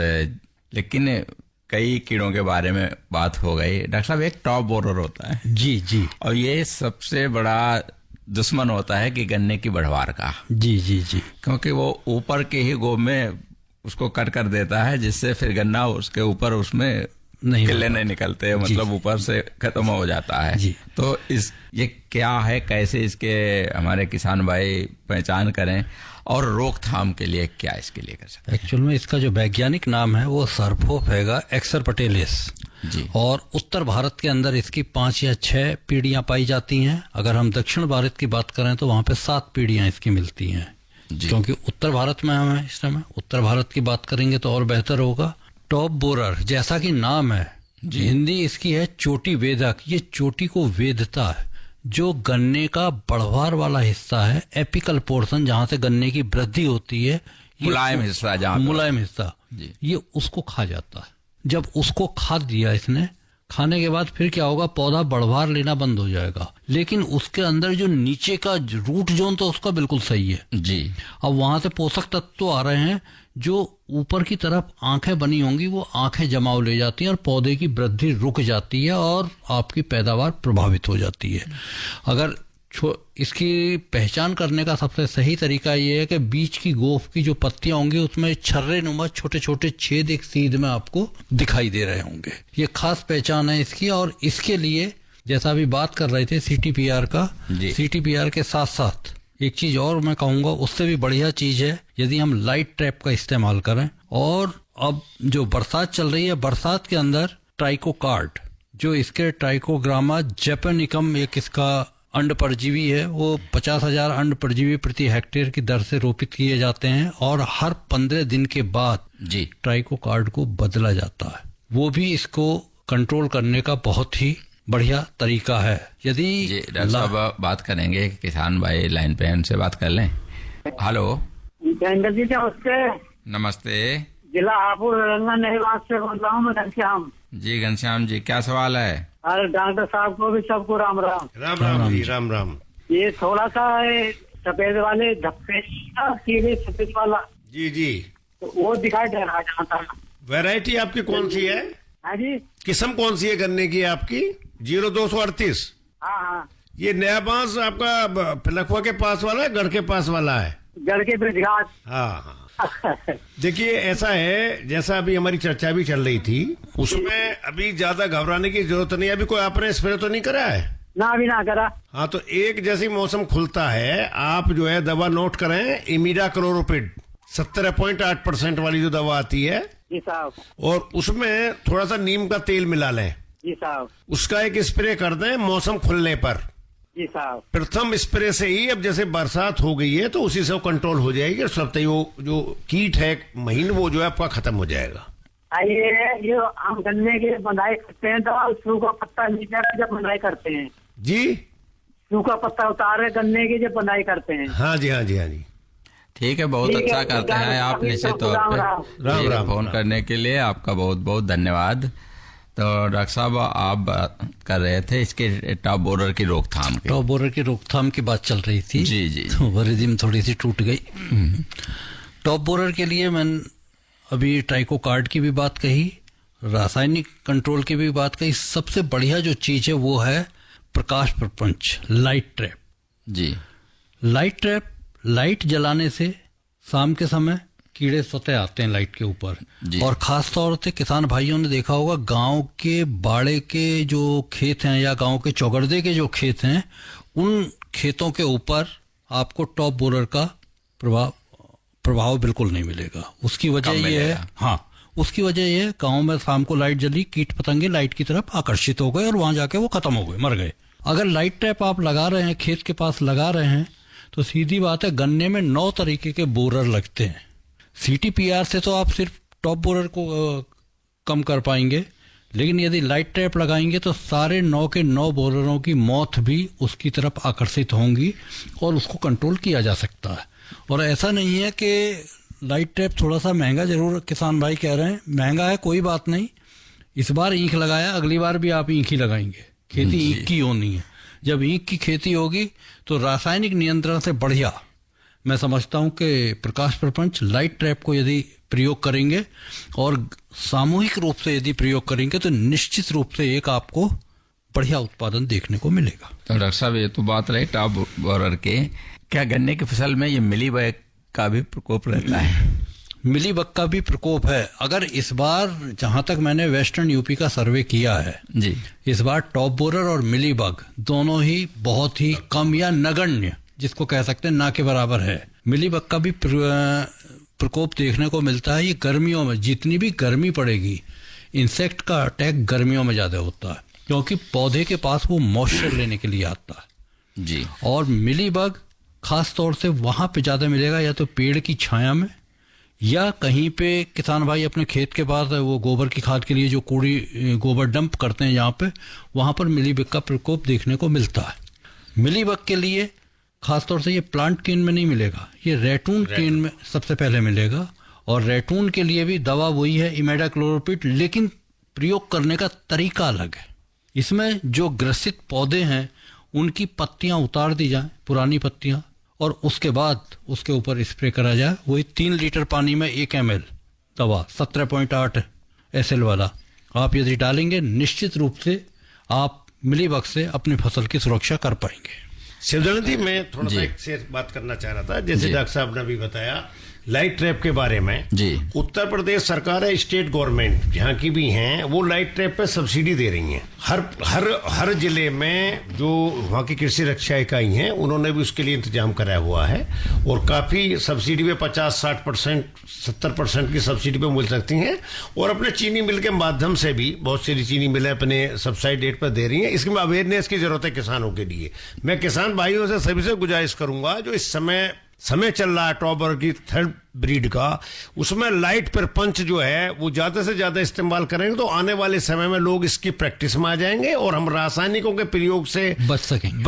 लेकिन कई कीड़ों के बारे में बात हो गई। डॉक्टर साहब, एक टॉप बोरर होता है जी जी, और ये सबसे बड़ा दुश्मन होता है कि गन्ने की बढ़वार का। जी जी जी, क्योंकि वो ऊपर के ही गोब में उसको कट कर देता है, जिससे फिर गन्ना उसके ऊपर उसमें किले नहीं निकलते, मतलब ऊपर से खत्म हो जाता है जी। तो ये क्या है, कैसे इसके हमारे किसान भाई पहचान करें, और रोकथाम के लिए क्या इसके लिए कर सकते हैं? एक्चुअल में इसका जो वैज्ञानिक नाम है वो सर्फोफेगा एक्सरपटेलिस जी, और उत्तर भारत के अंदर इसकी 5 या 6 पीढ़ियां पाई जाती हैं। अगर हम दक्षिण भारत की बात करें तो वहां पे 7 पीढ़ियां इसकी मिलती हैं, क्योंकि उत्तर भारत में हम हैं इस समय। उत्तर भारत की बात करेंगे तो और बेहतर होगा। टॉप बोरर, जैसा कि नाम है, हिंदी इसकी है चोटी वेदक। ये चोटी को वेदता है। जो गन्ने का बढ़वार वाला हिस्सा है, एपिकल पोर्शन, जहां से गन्ने की वृद्धि होती है, मुलायम हिस्सा, जहां मुलायम हिस्सा, ये उसको खा जाता है। जब उसको खा दिया इसने, खाने के बाद फिर क्या होगा, पौधा बढ़वार लेना बंद हो जाएगा। लेकिन उसके अंदर जो नीचे का रूट जोन तो उसका बिल्कुल सही है जी। अब वहां से पोषक तत्व तो आ रहे हैं, जो ऊपर की तरफ आंखें बनी होंगी वो आंखें जमाव ले जाती हैं और पौधे की वृद्धि रुक जाती है और आपकी पैदावार प्रभावित हो जाती है। अगर इसकी पहचान करने का सबसे सही तरीका ये है कि बीच की गोफ की जो पत्तियां होंगी उसमें छर्रे नुमा छोटे छोटे छेद एक सीध में आपको दिखाई दे रहे होंगे। ये खास पहचान है इसकी। और इसके लिए जैसा अभी बात कर रहे थे CTPR का, CTPR के साथ साथ एक चीज और मैं कहूंगा, उससे भी बढ़िया चीज है यदि हम लाइट ट्रैप का इस्तेमाल करें। और अब जो बरसात चल रही है, बरसात के अंदर ट्राइकोकार्ड, जो इसके ट्राइकोग्रामा जैपेनिकम एक इसका अंड परजीवी है, वो 50,000 अंड परजीवी प्रति हेक्टेयर की दर से रोपित किए जाते हैं और हर 15 दिन के बाद जी ट्राइकोकार्ड को बदला जाता है। वो भी इसको कंट्रोल करने का बहुत ही बढ़िया तरीका है। यदि डॉक्टर साहब बात करेंगे, किसान भाई लाइन पे, उनसे बात कर लें। हेलो जयंकर जी, नमस्ते। नमस्ते। जिला हापुड़ निवास से बोल रहा हूँ मैं, घनश्याम जी। घनश्याम जी, क्या सवाल है? अरे डॉक्टर साहब को भी सबको राम राम। राम राम जी, राम राम। ये थोड़ा सा सफेद वाले धब्बे, कीड़े सफेद वाला जी जी, तो वो दिखाई दे रहा जाता है। वैरायटी आपकी कौन सी है? हाँ जी, किस्म कौन सी है गन्ने की आपकी? 0238। हाँ हाँ। ये नया बांस आपका पिलखुआ के पास वाला है, गढ़ के पास वाला है? गढ़ के ब्रिजघाट। हाँ हाँ। देखिए ऐसा है, जैसा अभी हमारी चर्चा भी चल रही थी, उसमें अभी ज्यादा घबराने की जरूरत नहीं। अभी कोई आपने स्प्रे तो नहीं करा है? ना, अभी ना करा। हाँ, तो एक जैसे मौसम खुलता है, आप जो है दवा नोट करें, इमीडाक्लोरोपिड 17.8% वाली जो दवा आती है जी साहब, और उसमें थोड़ा सा नीम का तेल मिला लें जी साहब, उसका एक स्प्रे कर दें मौसम खुलने पर जी साहब। प्रथम स्प्रे से ही, अब जैसे बरसात हो गई है तो उसी से वो कंट्रोल हो जाएगी और सब वो जो कीट है महीन वो जो है आपका खत्म हो जाएगा। ये हम गन्ने की बंधाई करते हैं तो सूखा पत्ता नीचे जब बंधाई करते हैं जी, सूखा पत्ता उतारे गन्ने की जब बंधाई करते हैं। हाँ जी, हाँ जी, हाँ जी, ठीक है, बहुत अच्छा करते हैं आप। निश्चित तौर पर राम राम। फोन करने के लिए आपका बहुत बहुत धन्यवाद। तो डॉक्टर साहब, आप कर रहे थे इसके टॉप बोरर की रोकथाम की। टॉप बोरर की रोकथाम की बात चल रही थी जी जी, तो रिदम थोड़ी सी टूट गई। टॉप बोरर के लिए मैंने अभी ट्राइकोकार्ड की भी बात कही, रासायनिक कंट्रोल की भी बात कही। सबसे बढ़िया जो चीज है वो है प्रकाश प्रपंच, लाइट ट्रैप जी। लाइट ट्रैप, लाइट जलाने से शाम के समय कीड़े स्वतः आते हैं लाइट के ऊपर। और खास तौर से किसान भाइयों ने देखा होगा, गांव के बाड़े के जो खेत हैं या गांव के चौगर्दे के जो खेत हैं, उन खेतों के ऊपर आपको टॉप बोरर का प्रभाव बिल्कुल नहीं मिलेगा। उसकी वजह ये है, हाँ, उसकी वजह ये है, गाँव में शाम को लाइट जली, कीट पतंगे लाइट की तरफ आकर्षित हो गए और वहां जाके वो खत्म हो गए, मर गए। अगर लाइट ट्रैप आप लगा रहे हैं, खेत के पास लगा रहे हैं, तो सीधी बात है, गन्ने में 9 तरीके के बोरर लगते हैं। CTPR से तो आप सिर्फ टॉप बोरर को कम कर पाएंगे, लेकिन यदि लाइट ट्रैप लगाएंगे तो सारे 9 के 9 बोररों की मौत भी उसकी तरफ आकर्षित होंगी और उसको कंट्रोल किया जा सकता है। और ऐसा नहीं है कि लाइट ट्रैप थोड़ा सा महंगा, जरूर किसान भाई कह रहे हैं महंगा है, कोई बात नहीं, इस बार ईंख लगाया, अगली बार भी आप ईंख ही लगाएंगे, खेती ईंख की होनी है। जब ईंख की खेती होगी तो रासायनिक नियंत्रण से बढ़िया मैं समझता हूं कि प्रकाश प्रपंच लाइट ट्रैप को यदि प्रयोग करेंगे और सामूहिक रूप से यदि प्रयोग करेंगे तो निश्चित रूप से एक आपको बढ़िया उत्पादन देखने को मिलेगा। तो डॉक्टर साहब ये तो बात रही टॉप बोरर के, क्या गन्ने की फसल में ये मिलीबग का भी प्रकोप रहता है? मिलीबग का भी प्रकोप है। अगर इस बार जहां तक मैंने वेस्टर्न यूपी का सर्वे किया है जी, इस बार टॉप बोरर और मिलीबग दोनों ही बहुत ही कम या नगण्य, जिसको कह सकते हैं ना के बराबर है। मिलीबग का भी प्रकोप देखने को मिलता है। ये गर्मियों में जितनी भी गर्मी पड़ेगी, इंसेक्ट का अटैक गर्मियों में ज्यादा होता है क्योंकि पौधे के पास वो मॉइस्चर लेने के लिए आता है जी। और मिलीबग खास तौर से वहां पे ज्यादा मिलेगा या तो पेड़ की छाया में या कहीं पे किसान भाई अपने खेत के पास वो गोबर की खाद के लिए जो कूड़ी गोबर डंप करते हैं यहाँ पे, वहां पर मिलीबग का प्रकोप देखने को मिलता है। मिलीबग के लिए खासतौर से ये प्लांट केन में नहीं मिलेगा, ये रैटून केन में सबसे पहले मिलेगा। और रैटून के लिए भी दवा वही है इमेडाक्लोरोपिड, लेकिन प्रयोग करने का तरीका अलग है। इसमें जो ग्रसित पौधे हैं उनकी पत्तियां उतार दी जाए, पुरानी पत्तियां, और उसके बाद उसके ऊपर स्प्रे करा जाए। वही 3 लीटर पानी में 1 ml दवा 17.8 SL वाला आप यदि डालेंगे, निश्चित रूप से आप मिलीबग से अपनी फसल की सुरक्षा कर पाएंगे। शिवदयाल जी, मैं थोड़ा सा एक से बात करना चाह रहा था। जैसे डॉक्टर साहब ने भी बताया लाइट ट्रैप के बारे में जी, उत्तर प्रदेश सरकार है, स्टेट गवर्नमेंट जहाँ की भी हैं, वो लाइट ट्रैप पे सब्सिडी दे रही हैं। हर जिले में जो वहाँ की कृषि रक्षा इकाई हैं उन्होंने भी उसके लिए इंतजाम कराया हुआ है और काफी सब्सिडी पे 50-60% 70% की सब्सिडी पे मिल सकती हैं। और अपने चीनी मिल के माध्यम से भी बहुत सारी चीनी मिलें अपने सब्सिडी रेट पर दे रही हैं। इसमें अवेयरनेस की जरूरत है किसानों के लिए। मैं किसान भाइयों से सभी से गुजारिश करूंगा जो इस समय चल रहा है टॉबर की 3rd ब्रीड का, उसमें लाइट पर पंच जो है वो ज्यादा से ज्यादा इस्तेमाल करेंगे तो आने वाले समय में लोग इसकी प्रैक्टिस में आ जाएंगे और हम रासायनिकों के प्रयोग से बच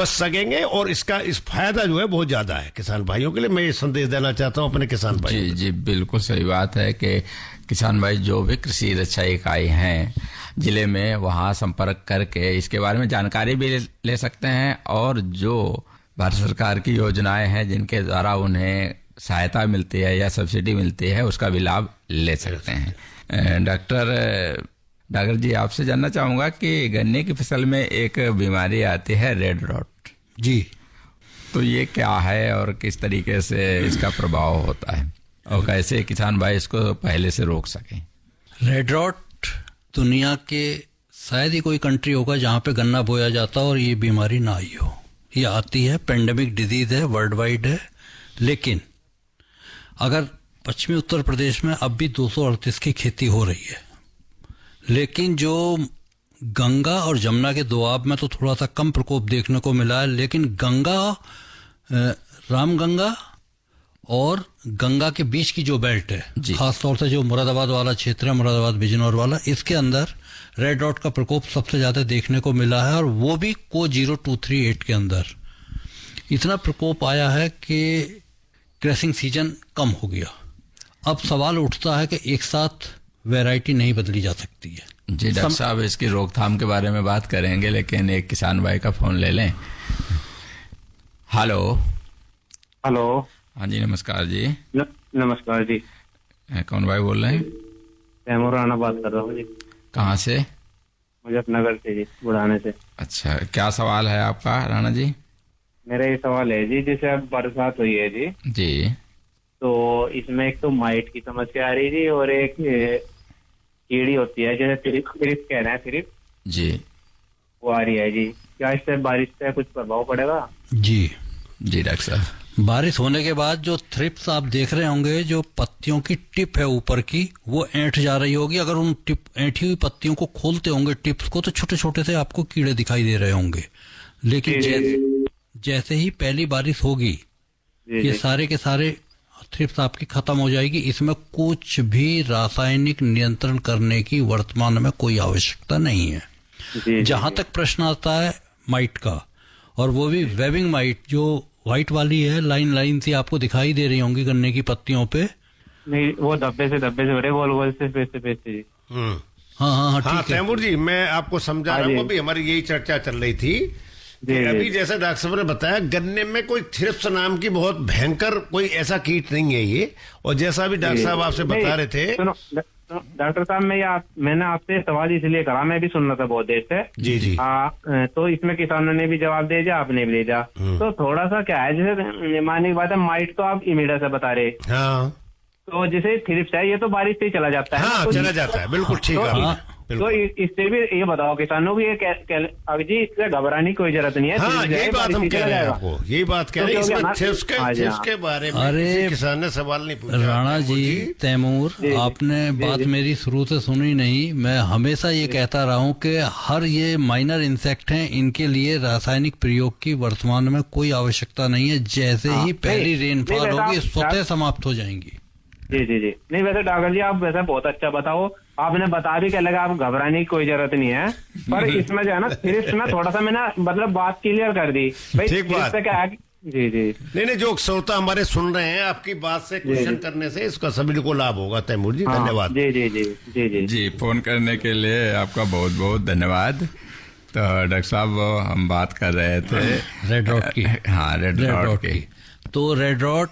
सकेंगे और इस फायदा जो है बहुत ज्यादा है किसान भाइयों के लिए। मैं ये संदेश देना चाहता हूं अपने किसान भाई। जी जी, बिल्कुल सही बात है कि किसान भाई जो भी कृषि रक्षा इकाई हैं जिले में, वहां संपर्क करके इसके बारे में जानकारी भी ले सकते हैं और जो भारत सरकार की योजनाएं हैं जिनके द्वारा उन्हें सहायता मिलती है या सब्सिडी मिलती है उसका भी लाभ ले सकते हैं। डॉक्टर जी, आपसे जानना चाहूंगा कि गन्ने की फसल में एक बीमारी आती है रेड रॉट जी, तो ये क्या है और किस तरीके से इसका प्रभाव होता है और कैसे किसान भाई इसको पहले से रोक सकें? रेड रॉट दुनिया के शायद ही कोई कंट्री होगा जहां पे गन्ना बोया जाता और ये बीमारी ना आई हो। ये आती है, पेंडेमिक डिजीज है, वर्ल्ड वाइड है। लेकिन अगर पश्चिमी उत्तर प्रदेश में अब भी 238 की खेती हो रही है, लेकिन जो गंगा और जमुना के दोआब में तो थोड़ा सा कम प्रकोप देखने को मिला है, लेकिन रामगंगा और गंगा के बीच की जो बेल्ट है, खासतौर से जो मुरादाबाद वाला क्षेत्र है, मुरादाबाद बिजनौर वाला, इसके अंदर रेड डॉट का प्रकोप सबसे ज्यादा देखने को मिला है और वो भी को 0238 के अंदर इतना प्रकोप आया है कि क्रैशिंग सीजन कम हो गया। अब सवाल उठता है कि एक साथ वैरायटी नहीं बदली जा सकती है। जी डॉक्टर साहब, इसकी रोकथाम के बारे में बात करेंगे, लेकिन एक किसान भाई का फोन ले लें। हेलो। हाँ जी, नमस्कार जी। नमस्कार जी। कौन भाई बोल रहे हैं? तैमूर राणा बात कर रहा हूँ जी। कहाँ से? मुजफ्फरनगर से जी, बुढ़ाने से। अच्छा, क्या सवाल है आपका राणा जी? मेरा ये सवाल है जी, जैसे अब बरसात हुई है जी, तो इसमें एक तो माइट की समस्या आ रही थी और एक कीड़ी होती है जैसे थ्रिप्स कह रहे हैं, थ्रिप्स जी, वो आ रही है जी। क्या इससे बारिश से कुछ प्रभाव पड़ेगा? जी डॉक्टर साहब, बारिश होने के बाद जो थ्रिप्स आप देख रहे होंगे, जो पत्तियों की टिप है ऊपर की, वो ऐंठ जा रही होगी। अगर उन ऐंठी हुई पत्तियों को खोलते होंगे टिप्स को, तो छोटे छोटे से आपको कीड़े दिखाई दे रहे होंगे। लेकिन जैसे ही पहली बारिश होगी, ये सारे के सारे थ्रिप्स आपकी खत्म हो जाएगी। इसमें कुछ भी रासायनिक नियंत्रण करने की वर्तमान में कोई आवश्यकता नहीं है। जहां तक प्रश्न आता है माइट का, और वो भी वेबिंग माइट जो व्हाइट वाली है, लाइन सी आपको दिखाई दे रही होंगी गन्ने की पत्तियों पे। नहीं, वो धब्बे से हो रहे, गोल गोल से पेस्ट जी। हाँ हाँ तैमूर जी, मैं आपको समझा रहा हूँ। अभी हमारी यही चर्चा चल रही थी कि अभी जैसे डॉक्टर साहब ने बताया, गन्ने में कोई थ्रिप्स नाम की बहुत भयंकर कोई ऐसा कीट नहीं है ये। और जैसा भी डॉक्टर साहब आपसे बता रहे थे, डॉक्टर साहब मैंने आपसे सवाल इसलिए करा, मैं भी सुन रहा था बहुत देर से। जी। तो इसमें किसानों ने भी जवाब दे दिया, आपने भी दे दिया। तो थोड़ा सा क्या है, जैसे मानने की बात है, माइट तो आप इमीडिया से बता रहे। हाँ। तो जैसे थ्रिप्स है, ये तो बारिश से ही चला जाता है। हाँ, चला जाता है, बिल्कुल ठीक है। तो इससे भी ये बताओ किसानों को, ये अब जी इससे घबराने की कोई जरूरत नहीं है। हाँ, यही बात हम कह रहे हैं आपको, यही बात कह रहे हैं। इसमें थ्रिप्स के बारे में अरे किसान ने सवाल नहीं पूछा। राणा जी, तैमूर, आपने बात मेरी शुरू से सुनी नहीं। मैं हमेशा ये कहता रहा हूँ कि हर ये माइनर इंसेक्ट हैं, इनके लिए रासायनिक प्रयोग की वर्तमान में कोई आवश्यकता नहीं है। जैसे ही पहली रेनफॉल होगी, स्वतः समाप्त हो जाएंगी। जी। नहीं, वैसे डॉक्टर जी आप वैसे बहुत अच्छा बताओ, आपने बता भी क्या लगा, आप घबराने की कोई जरूरत नहीं है। पर इसमें जो है ना, सिर्फ ना थोड़ा सा मैंने मतलब बात क्लियर कर दी भाई। ठीक बात क्या है। जी। नहीं, जो श्रोता हमारे सुन रहे हैं, आपकी बात से क्वेश्चन करने से इसका सभी को लाभ होगा। तैमूर जी, धन्यवाद। जी। फोन करने के लिए आपका बहुत बहुत धन्यवाद। तो डॉक्टर साहब, हम बात कर रहे थे रेड रॉट की। हाँ, रेड रॉट की। तो रेड रॉट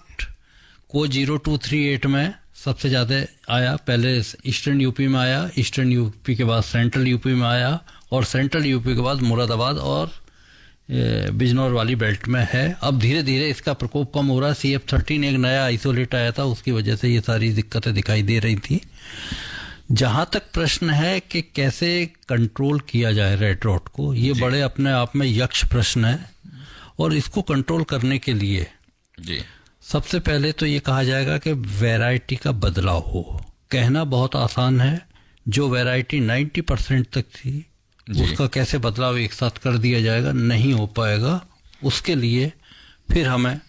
को 0238 में सबसे ज्यादा आया। पहले ईस्टर्न यूपी में आया, ईस्टर्न यूपी के बाद सेंट्रल यूपी में आया, और सेंट्रल यूपी के बाद मुरादाबाद और बिजनौर वाली बेल्ट में है। अब धीरे धीरे इसका प्रकोप कम हो रहा है। CF13 एक नया आइसोलेट आया था, उसकी वजह से ये सारी दिक्कतें दिखाई दे रही थी। जहां तक प्रश्न है कि कैसे कंट्रोल किया जाए रेड रॉट को, ये बड़े अपने आप में यक्ष प्रश्न है। और इसको कंट्रोल करने के लिए सबसे पहले तो ये कहा जाएगा कि वैरायटी का बदलाव हो। कहना बहुत आसान है, जो वैरायटी 90% तक थी उसका कैसे बदलाव एक साथ कर दिया जाएगा, नहीं हो पाएगा। उसके लिए फिर हमें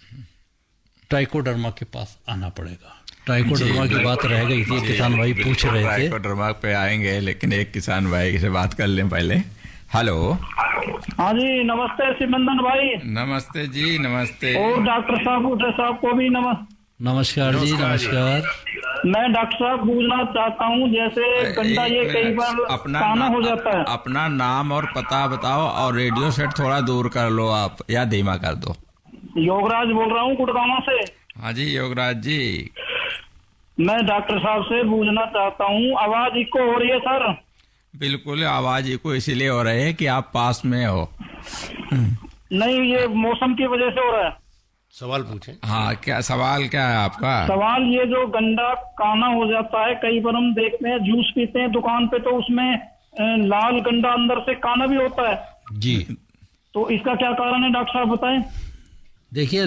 ट्राइकोडर्मा के पास आना पड़ेगा। ट्राइकोडर्मा की बात रह गई थी, किसान भाई पूछ रहे थे। ट्राइकोडर्मा पे आएंगे, लेकिन एक किसान भाई से बात कर लें पहले। हेलो। हाँ जी, नमस्ते शिवनंदन भाई। नमस्ते जी, नमस्ते। और डॉक्टर साहब को भी नमस्कार जी, नमस्कार। मैं डॉक्टर साहब पूछना चाहता हूँ, जैसे गंदा ये कई बार काना हो जाता है। अपना नाम और पता बताओ, और रेडियो सेट थोड़ा दूर कर लो आप, या धीमा कर दो। योगराज बोल रहा हूँ गुड़गांव से। हाँ जी योगराज जी। मैं डॉक्टर साहब से पूछना चाहता हूँ, आवाज इको हो रही है सर? बिल्कुल, आवाज इको इसीलिए हो रही है कि आप पास में हो। नहीं, ये मौसम की वजह से हो रहा है। सवाल पूछे। हाँ, क्या सवाल क्या है आपका? सवाल ये, जो गंदा काना हो जाता है, कई बार हम देखते हैं जूस पीते हैं दुकान पे, तो उसमें लाल गंदा अंदर से काना भी होता है जी। तो इसका क्या कारण है डॉक्टर साहब बताएं। देखिए,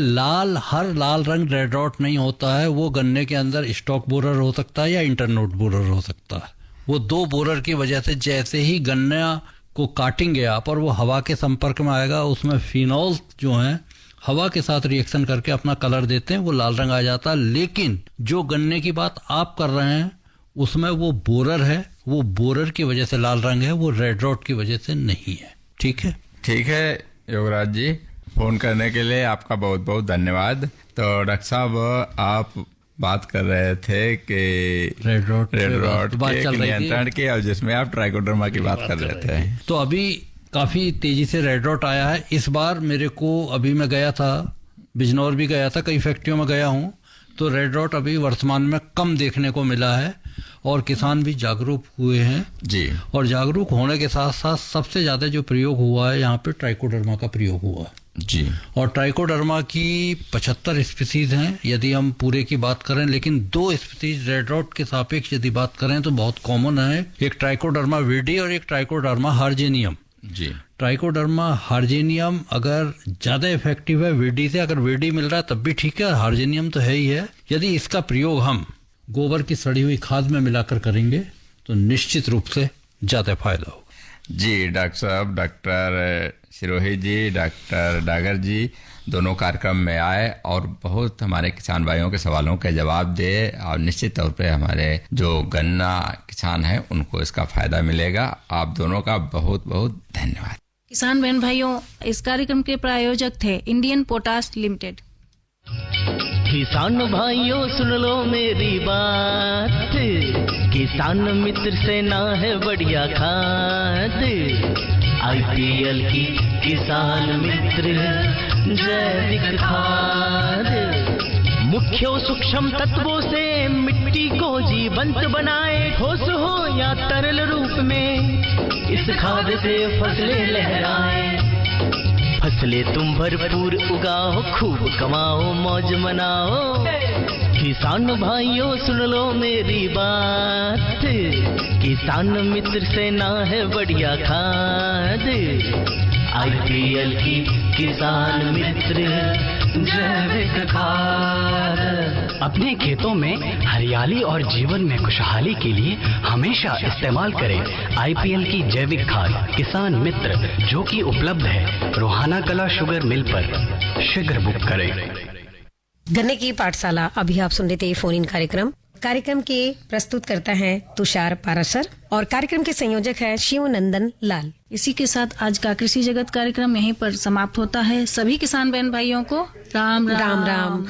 हर लाल रंग रेड रॉट नहीं होता है। वो गन्ने के अंदर स्टॉक बोरर हो सकता है या इंटरनोड बोरर हो सकता है। वो दो बोरर की वजह से जैसे ही गन्ना को काटेंगे आप और वो हवा के संपर्क में आएगा, उसमें फिनॉल जो है हवा के साथ रिएक्शन करके अपना कलर देते हैं, वो लाल रंग आ जाता है। लेकिन जो गन्ने की बात आप कर रहे हैं उसमें वो बोरर है, वो बोरर की वजह से लाल रंग है, वो रेड रॉट की वजह से नहीं है। ठीक है, ठीक है योगराज जी, फोन करने के लिए आपका बहुत बहुत धन्यवाद। तो डॉक्टर साहब, आप बात कर रहे थे कि रेड रॉट के नियंत्रण की, और जिसमें आप ट्राइकोडर्मा की बात कर रहे थे। तो अभी काफी तेजी से रेड रॉट आया है इस बार। मेरे को अभी मैं गया था, बिजनौर भी गया था, कई फैक्ट्रियों में गया हूँ, तो रेड रॉट अभी वर्तमान में कम देखने को मिला है और किसान भी जागरूक हुए हैं जी। और जागरूक होने के साथ साथ सबसे ज्यादा जो प्रयोग हुआ है यहाँ पे ट्राइकोडर्मा का प्रयोग हुआ है जी। और ट्राइकोडर्मा की 75 स्पीसीज हैं यदि हम पूरे की बात करें, लेकिन 2 स्पीसीज रेड रॉट के सापेक्ष यदि बात करें तो बहुत कॉमन है, एक ट्राइकोडर्मा विर्डी और एक ट्राइकोडर्मा हार्जेनियम जी। ट्राइकोडर्मा हार्जेनियम अगर ज्यादा इफेक्टिव है विर्डी से, अगर विर्डी मिल रहा है तब भी ठीक है, हार्जेनियम तो है ही है। यदि इसका प्रयोग हम गोबर की सड़ी हुई खाद में मिलाकर करेंगे तो निश्चित रूप से ज्यादा फायदा होगा। जी डॉक्टर साहब, डॉक्टर सिरोही जी, डॉक्टर डागर जी दोनों कार्यक्रम में आए और बहुत हमारे किसान भाइयों के सवालों के जवाब दे, और निश्चित तौर पे हमारे जो गन्ना किसान हैं उनको इसका फायदा मिलेगा। आप दोनों का बहुत बहुत धन्यवाद। किसान बहन भाइयों, इस कार्यक्रम के प्रायोजक थे इंडियन पोटाश लिमिटेड। किसान भाइयों सुन लो मेरी बात, किसान मित्र से ना है बढ़िया खाद, IPL की किसान मित्र जैविक खाद। मुख्य सूक्ष्म तत्वों से मिट्टी को जीवंत बनाए, ठोस हो या तरल रूप में इस खाद से फसलें लहराए। फसलें तुम भरपूर उगाओ, खूब कमाओ, मौज मनाओ। किसान भाइयों सुन लो मेरी बात, किसान मित्र से ना है बढ़िया खाद, IPL की किसान मित्र जैविक खाद। अपने खेतों में हरियाली और जीवन में खुशहाली के लिए हमेशा इस्तेमाल करें IPL की जैविक खाद किसान मित्र, जो कि उपलब्ध है रोहाना कला शुगर मिल पर। शीघ्र बुक करें। गन्ने की पाठशाला, अभी आप सुन रहे थे फोन इन कार्यक्रम के प्रस्तुत करता है तुषार पाराशर और कार्यक्रम के संयोजक है शिव नंदन लाल। इसी के साथ आज का कृषि जगत कार्यक्रम यहीं पर समाप्त होता है। सभी किसान बहन भाइयों को राम राम। राम राम।